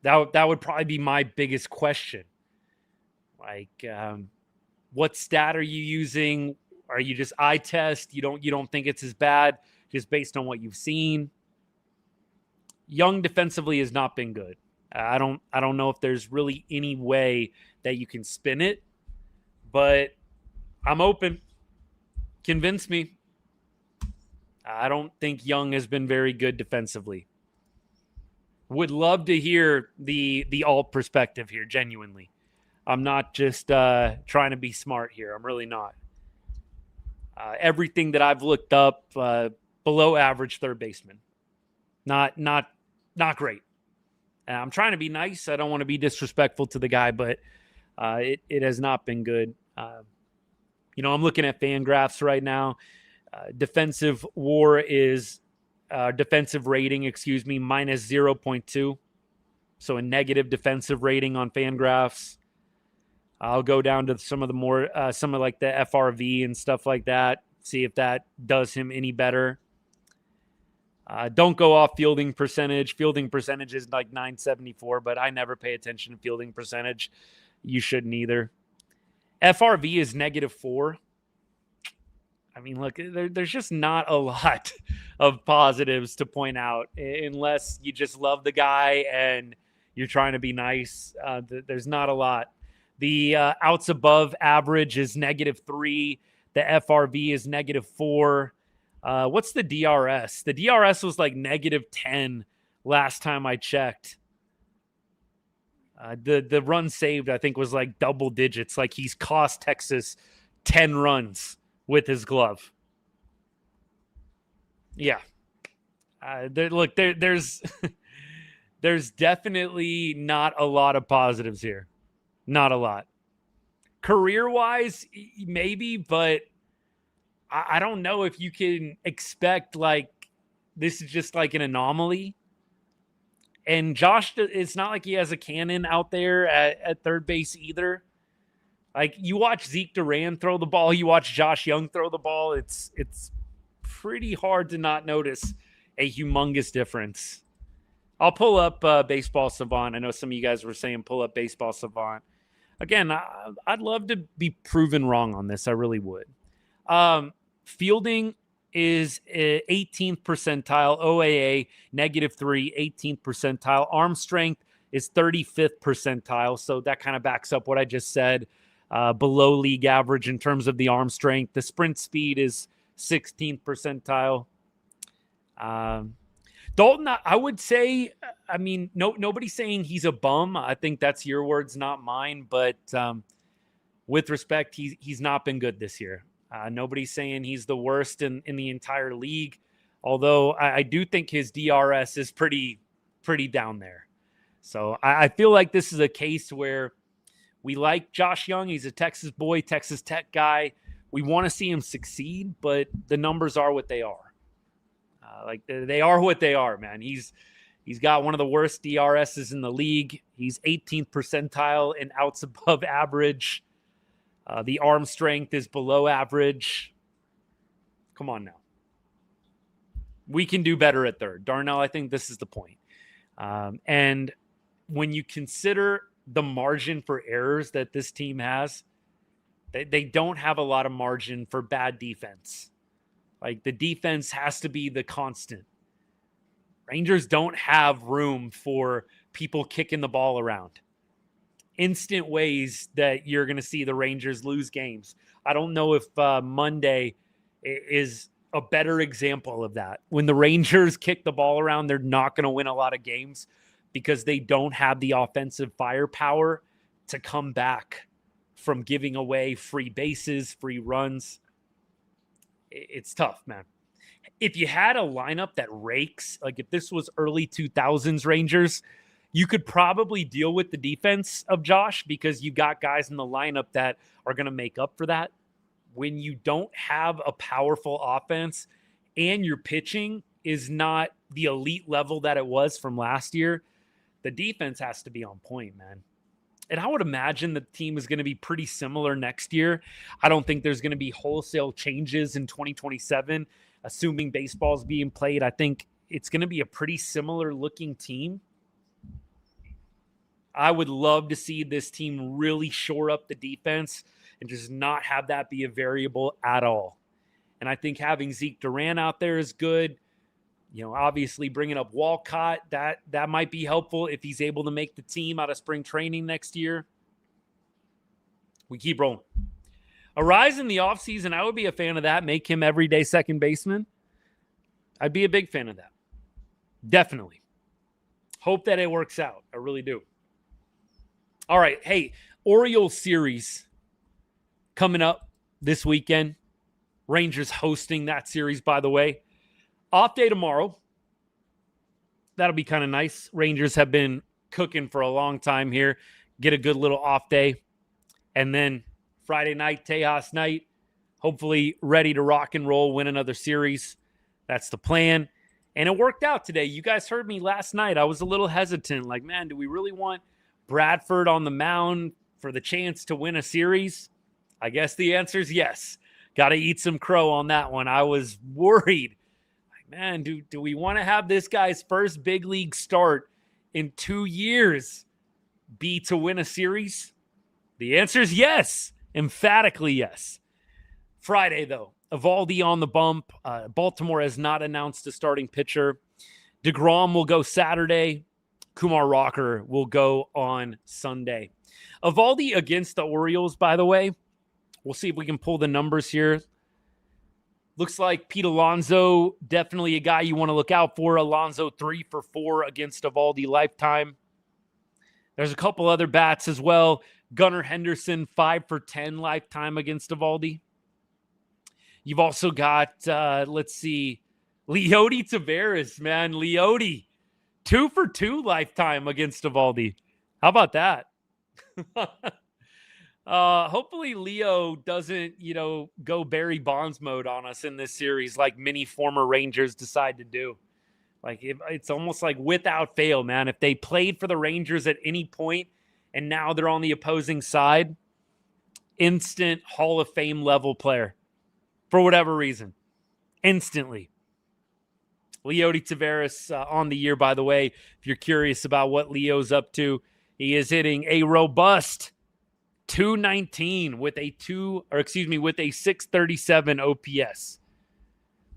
[SPEAKER 4] That would probably be my biggest question. Like, what stat are you using? Are you just eye test? You don't think it's as bad just based on what you've seen? Young defensively has not been good. I don't know if there's really any way that you can spin it, but I'm open. Convince me. I don't think Young has been very good defensively. Would love to hear the alt perspective here, genuinely. I'm not just trying to be smart here. I'm really not. Everything that I've looked up, below average third baseman. Not great. I'm trying to be nice. I don't want to be disrespectful to the guy, but it has not been good. I'm looking at FanGraphs right now. Defensive rating, minus 0.2. So a negative defensive rating on FanGraphs. I'll go down to some of the more, some of like the FRV and stuff like that. See if that does him any better. Don't go off fielding percentage. Fielding percentage is like 974, but I never pay attention to fielding percentage. You shouldn't either. FRV is -4. I mean, look, there's just not a lot of positives to point out unless you just love the guy and you're trying to be nice. There's not a lot. The outs above average is -3. The FRV is -4. What's the DRS? The DRS was like -10 last time I checked. The run saved, I think, was like double digits. Like he's cost Texas 10 runs with his glove. Yeah. There's there's definitely not a lot of positives here. Not a lot. Career-wise, maybe, but I don't know if you can expect like this is just like an anomaly. And Josh, it's not like he has a cannon out there at third base either. Like you watch Zeke Duran throw the ball, you watch Josh Young throw the ball. It's pretty hard to not notice a humongous difference. I'll pull up Baseball Savant. I know some of you guys were saying pull up Baseball Savant. Again, I'd love to be proven wrong on this. I really would. Fielding is 18th percentile, OAA -3, 18th percentile. Arm strength is 35th percentile, so that kind of backs up what I just said. Below league average in terms of the arm strength. The sprint speed is 16th percentile. Dalton, I would say, I mean, nobody's saying he's a bum. I think that's your words, not mine. But with respect, he's not been good this year. Nobody's saying he's the worst in the entire league, although I do think his DRS is pretty down there. So I feel like this is a case where we like Josh Young. He's a Texas boy, Texas Tech guy. We want to see him succeed, but the numbers are what they are. They are what they are, man. He's got one of the worst DRSs in the league. He's 18th percentile in outs above average. The arm strength is below average. Come on now. We can do better at third. Darnell, I think this is the point. And when you consider the margin for errors that this team has, they don't have a lot of margin for bad defense. Like the defense has to be the constant. Rangers don't have room for people kicking the ball around. Instant ways that you're going to see the Rangers lose games. I don't know if Monday is a better example of that. When the Rangers kick the ball around, they're not going to win a lot of games because they don't have the offensive firepower to come back from giving away free bases, free runs. It's tough, man. If you had a lineup that rakes, like if this was early 2000s Rangers, you could probably deal with the defense of Josh because you got guys in the lineup that are going to make up for that. When you don't have a powerful offense and your pitching is not the elite level that it was from last year, the defense has to be on point, man. And I would imagine the team is going to be pretty similar next year. I don't think there's going to be wholesale changes in 2027, assuming baseball's being played. I think it's going to be a pretty similar looking team. I would love to see this team really shore up the defense and just not have that be a variable at all. And I think having Zeke Duran out there is good. You know, obviously bringing up Walcott, that might be helpful if he's able to make the team out of spring training next year. We keep rolling. A rise in the offseason, I would be a fan of that. Make him everyday second baseman. I'd be a big fan of that. Definitely. Hope that it works out. I really do. All right. Hey, Orioles series coming up this weekend. Rangers hosting that series, by the way. Off day tomorrow. That'll be kind of nice. Rangers have been cooking for a long time here. Get a good little off day. And then Friday night, Tejas night. Hopefully ready to rock and roll, win another series. That's the plan. And it worked out today. You guys heard me last night. I was a little hesitant. Like, man, do we really want Bradford on the mound for the chance to win a series? I guess the answer is yes. Got to eat some crow on that one. I was worried. Man, do we want to have this guy's first big league start in 2 years be to win a series? The answer is yes. Emphatically yes. Friday, though. Evaldi on the bump. Baltimore has not announced a starting pitcher. DeGrom will go Saturday. Kumar Rocker will go on Sunday. Evaldi against the Orioles, by the way. We'll see if we can pull the numbers here. Looks like Pete Alonso, definitely a guy you want to look out for. Alonso 3 for 4 against Evaldi lifetime. There's a couple other bats as well. Gunnar Henderson, 5 for 10 lifetime against Evaldi. You've also got, let's see, Leody Taveras, man. Leody, 2 for 2 lifetime against Evaldi. How about that? Hopefully Leo doesn't, go Barry Bonds mode on us in this series like many former Rangers decide to do. Like, it's almost like without fail, man. If they played for the Rangers at any point and now they're on the opposing side, instant Hall of Fame level player for whatever reason. Instantly. Leody Taveras on the year, by the way, if you're curious about what Leo's up to, he is hitting a robust 219 with a 637 OPS.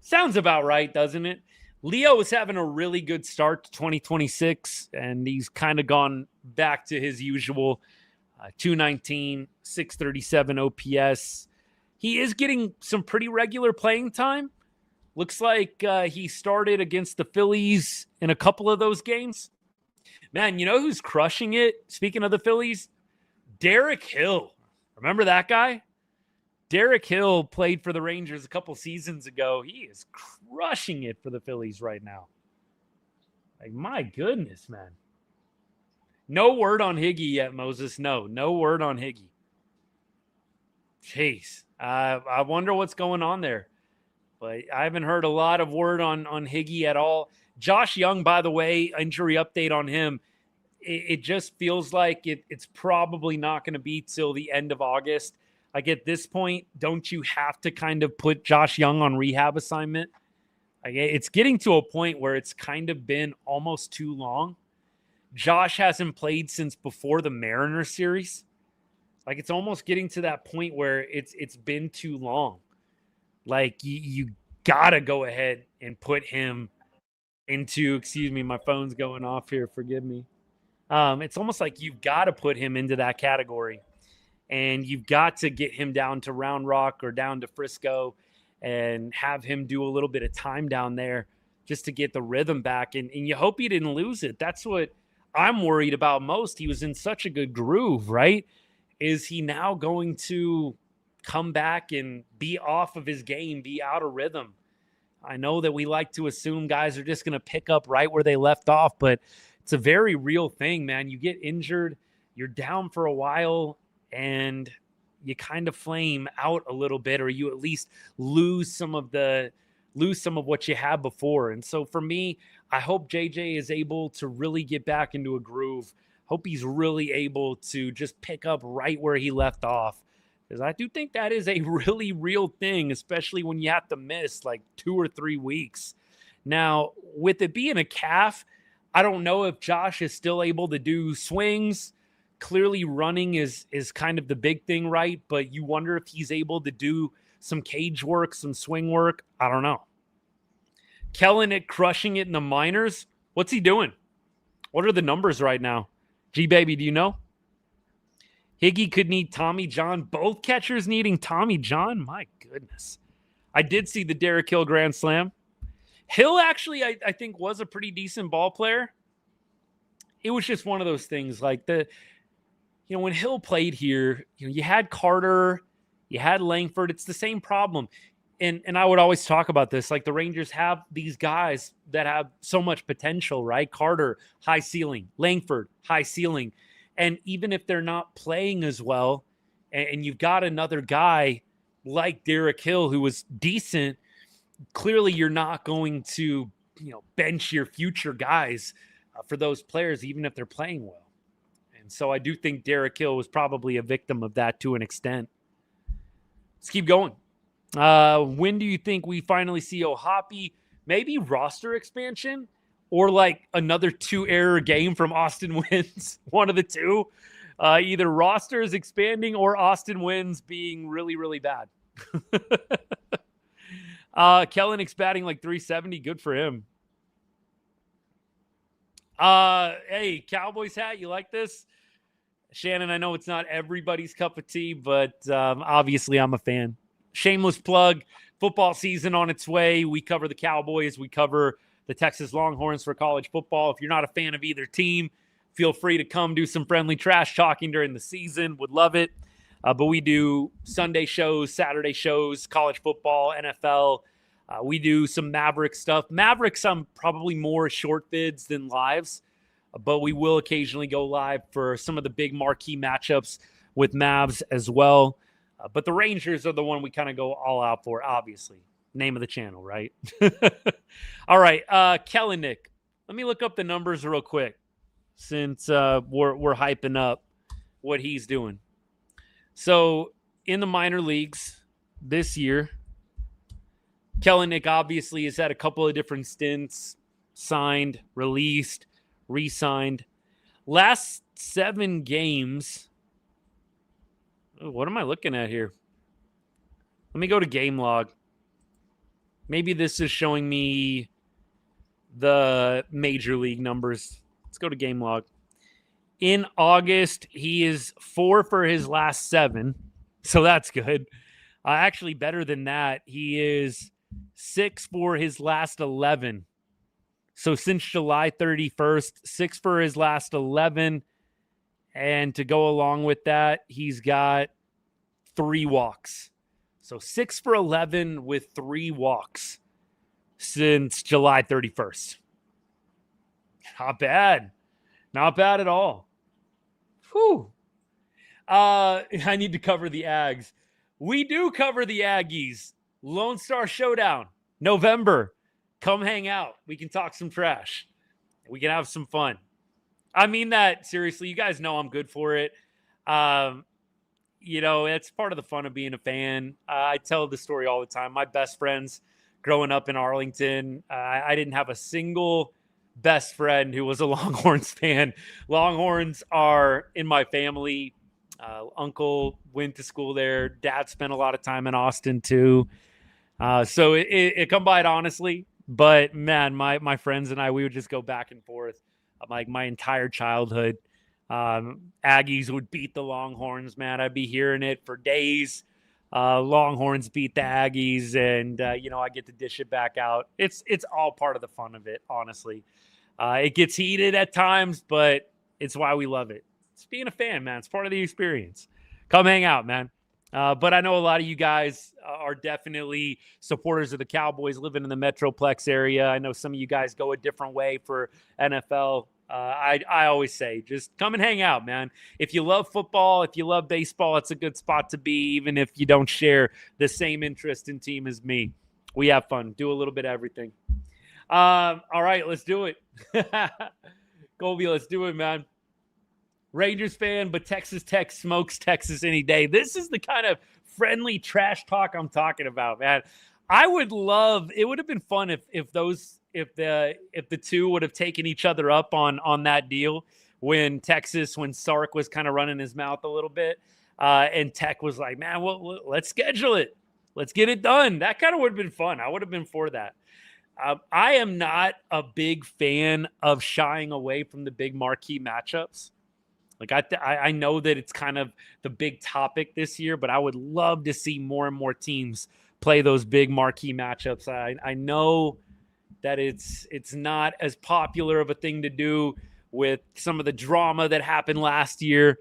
[SPEAKER 4] Sounds about right, doesn't it? Leo is having a really good start to 2026, and he's kind of gone back to his usual 219, 637 OPS. He is getting some pretty regular playing time. Looks like he started against the Phillies in a couple of those games. Man, you know who's crushing it? Speaking of the Phillies, Derek Hill. Remember that guy? Derek Hill played for the Rangers a couple seasons ago. He is crushing it for the Phillies right now. Like, my goodness, man. No word on Higgy yet, Moses. No word on Higgy. Jeez. I wonder what's going on there. But I haven't heard a lot of word on Higgy at all. Josh Young, by the way, injury update on him. It just feels like it's probably not going to be till the end of August. Like, at this point, don't you have to kind of put Josh Young on rehab assignment? Like, it's getting to a point where it's kind of been almost too long. Josh hasn't played since before the Mariners series. Like, it's almost getting to that point where it's been too long. Like, you got to go ahead and put him into, excuse me, my phone's going off here. Forgive me. It's almost like you've got to put him into that category. And you've got to get him down to Round Rock or down to Frisco and have him do a little bit of time down there just to get the rhythm back. And you hope he didn't lose it. That's what I'm worried about most. He was in such a good groove, right? Is he now going to come back and be off of his game, be out of rhythm? I know that we like to assume guys are just going to pick up right where they left off, but it's a very real thing, man. You get injured, you're down for a while, and you kind of flame out a little bit, or you at least lose some of what you had before. And so for me, I hope JJ is able to really get back into a groove. Hope he's really able to just pick up right where he left off. Because I do think that is a really real thing, especially when you have to miss like 2 or 3 weeks. Now, with it being a calf, I don't know if Josh is still able to do swings. Clearly running is kind of the big thing, right? But you wonder if he's able to do some cage work, some swing work. I don't know. Kelenic crushing it in the minors. What's he doing? What are the numbers right now? G-Baby, do you know? Higgy could need Tommy John. Both catchers needing Tommy John? My goodness. I did see the Derek Hill Grand Slam. Hill actually, I think, was a pretty decent ball player. It was just one of those things like when Hill played here, you had Carter, you had Langford. It's the same problem. And I would always talk about this. Like, the Rangers have these guys that have so much potential, right? Carter, high ceiling. Langford, high ceiling. And even if they're not playing as well, and you've got another guy like Derek Hill who was decent, clearly you're not going to, bench your future guys for those players, even if they're playing well. And so I do think Derek Hill was probably a victim of that to an extent. Let's keep going. When do you think we finally see O'Hoppe? Maybe roster expansion or like another 2-error game from Austin Wins, one of the two. Either roster is expanding or Austin Wins being really, really bad. Kellenick's batting like 370. Good for him. Hey, Cowboys hat, you like this? Shannon, I know it's not everybody's cup of tea, but obviously I'm a fan. Shameless plug. Football season on its way. We cover the Cowboys. We cover the Texas Longhorns for college football. If you're not a fan of either team, feel free to come do some friendly trash talking during the season. Would love it. But we do Sunday shows, Saturday shows, college football, NFL. We do some Maverick stuff. Mavericks, I'm probably more short vids than lives, but we will occasionally go live for some of the big marquee matchups with Mavs as well. But the Rangers are the one we kind of go all out for, obviously. Name of the channel, right? All right, Kellenick. Let me look up the numbers real quick since we're hyping up what he's doing. So in the minor leagues this year, Kellenick obviously has had a couple of different stints, signed, released, re-signed. Last 7 games. What am I looking at here? Let me go to game log. Maybe this is showing me the major league numbers. Let's go to game log. In August, he is 4 for his last 7. So that's good. Actually, better than that, he is 6 for his last 11. So since July 31st, 6 for his last 11. And to go along with that, he's got 3 walks. So 6 for 11 with 3 walks since July 31st. Not bad. Not bad at all. Whew. I need to cover the Ags. We do cover the Aggies. Lone Star Showdown, November. Come hang out. We can talk some trash. We can have some fun. I mean that seriously. You guys know I'm good for it. It's part of the fun of being a fan. I tell the story all the time. My best friends growing up in Arlington, I didn't have a single best friend who was a Longhorns fan. Longhorns are in my family. Uncle went to school there. Dad spent a lot of time in Austin too. So it come by it honestly. But man, my friends and I, we would just go back and forth. Like my entire childhood, Aggies would beat the Longhorns, man. I'd be hearing it for days. Longhorns beat the Aggies, and I get to dish it back out. It's all part of the fun of it, honestly. It gets heated at times, but it's why we love it. It's being a fan, man. It's part of the experience. Come hang out, man. But I know a lot of you guys are definitely supporters of the Cowboys living in the Metroplex area. I know some of you guys go a different way for NFL. I always say, just come and hang out, man. If you love football, if you love baseball, it's a good spot to be, even if you don't share the same interest in team as me. We have fun. Do a little bit of everything. All right, let's do it. Colby, let's do it, man. Rangers fan, but Texas Tech smokes Texas any day. This is the kind of friendly trash talk I'm talking about, man. I would love. It would have been fun if the two would have taken each other up on that deal when Sark was kind of running his mouth a little bit, and Tech was like, man, well, let's schedule it, let's get it done. That kind of would have been fun. I would have been for that. I am not a big fan of shying away from the big marquee matchups. Like I know that it's kind of the big topic this year, but I would love to see more and more teams play those big marquee matchups. I know that it's not as popular of a thing to do with some of the drama that happened last year.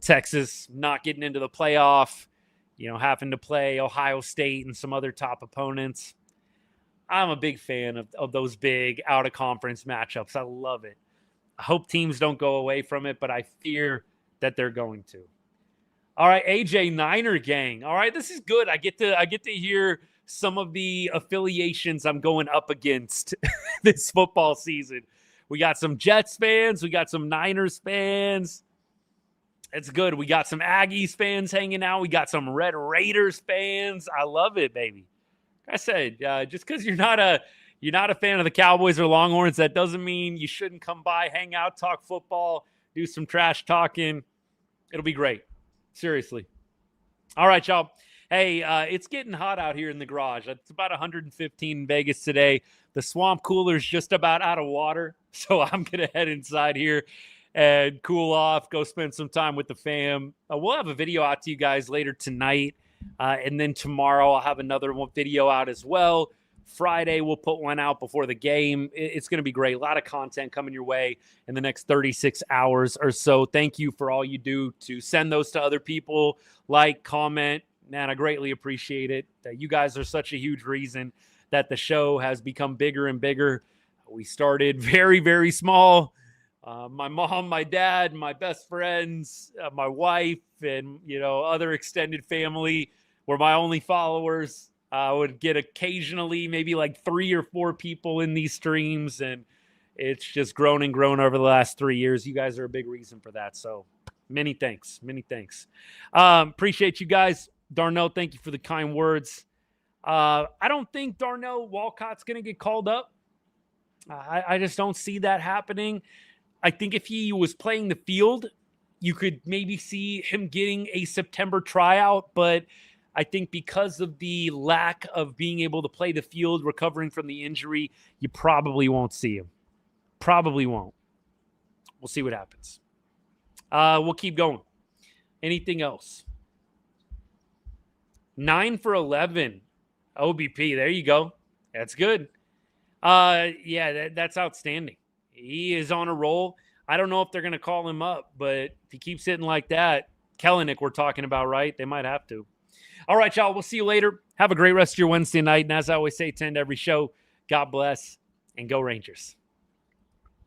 [SPEAKER 4] Texas not getting into the playoff, having to play Ohio State and some other top opponents. I'm a big fan of those big out-of-conference matchups. I love it. I hope teams don't go away from it, but I fear that they're going to. All right, AJ Niner gang. All right, this is good. I get to hear some of the affiliations I'm going up against this football season. We got some Jets fans. We got some Niners fans. It's good. We got some Aggies fans hanging out. We got some Red Raiders fans. I love it, baby. Like I said, just because you're not a fan of the Cowboys or Longhorns, that doesn't mean you shouldn't come by, hang out, talk football, do some trash talking. It'll be great. Seriously. All right, y'all. Hey, it's getting hot out here in the garage. It's about 115 in Vegas today. The swamp cooler's just about out of water, so I'm going to head inside here and cool off, go spend some time with the fam. We'll have a video out to you guys later tonight, and then tomorrow I'll have another video out as well. Friday, we'll put one out before the game. It's going to be great. A lot of content coming your way in the next 36 hours or so. Thank you for all you do to send those to other people, like, comment. Man, I greatly appreciate it. You guys are such a huge reason that the show has become bigger and bigger. We started very, very small. My mom, my dad, my best friends, my wife, and, other extended family were my only followers. I would get occasionally maybe like 3 or 4 people in these streams, and it's just grown and grown over the last 3 years. You guys are a big reason for that. So many thanks. Many thanks. Appreciate you guys. Darnell, thank you for the kind words. I don't think Darnell Walcott's going to get called up. I just don't see that happening. I think if he was playing the field, you could maybe see him getting a September tryout, but I think because of the lack of being able to play the field, recovering from the injury, you probably won't see him. Probably won't. We'll see what happens. We'll keep going. Anything else? 9 for 11. OBP. There you go. That's good. That's outstanding. He is on a roll. I don't know if they're going to call him up, but if he keeps hitting like that, Kellenick we're talking about, right? They might have to. All right, y'all. We'll see you later. Have a great rest of your Wednesday night. And as I always say, 10 to every show. God bless and go Rangers.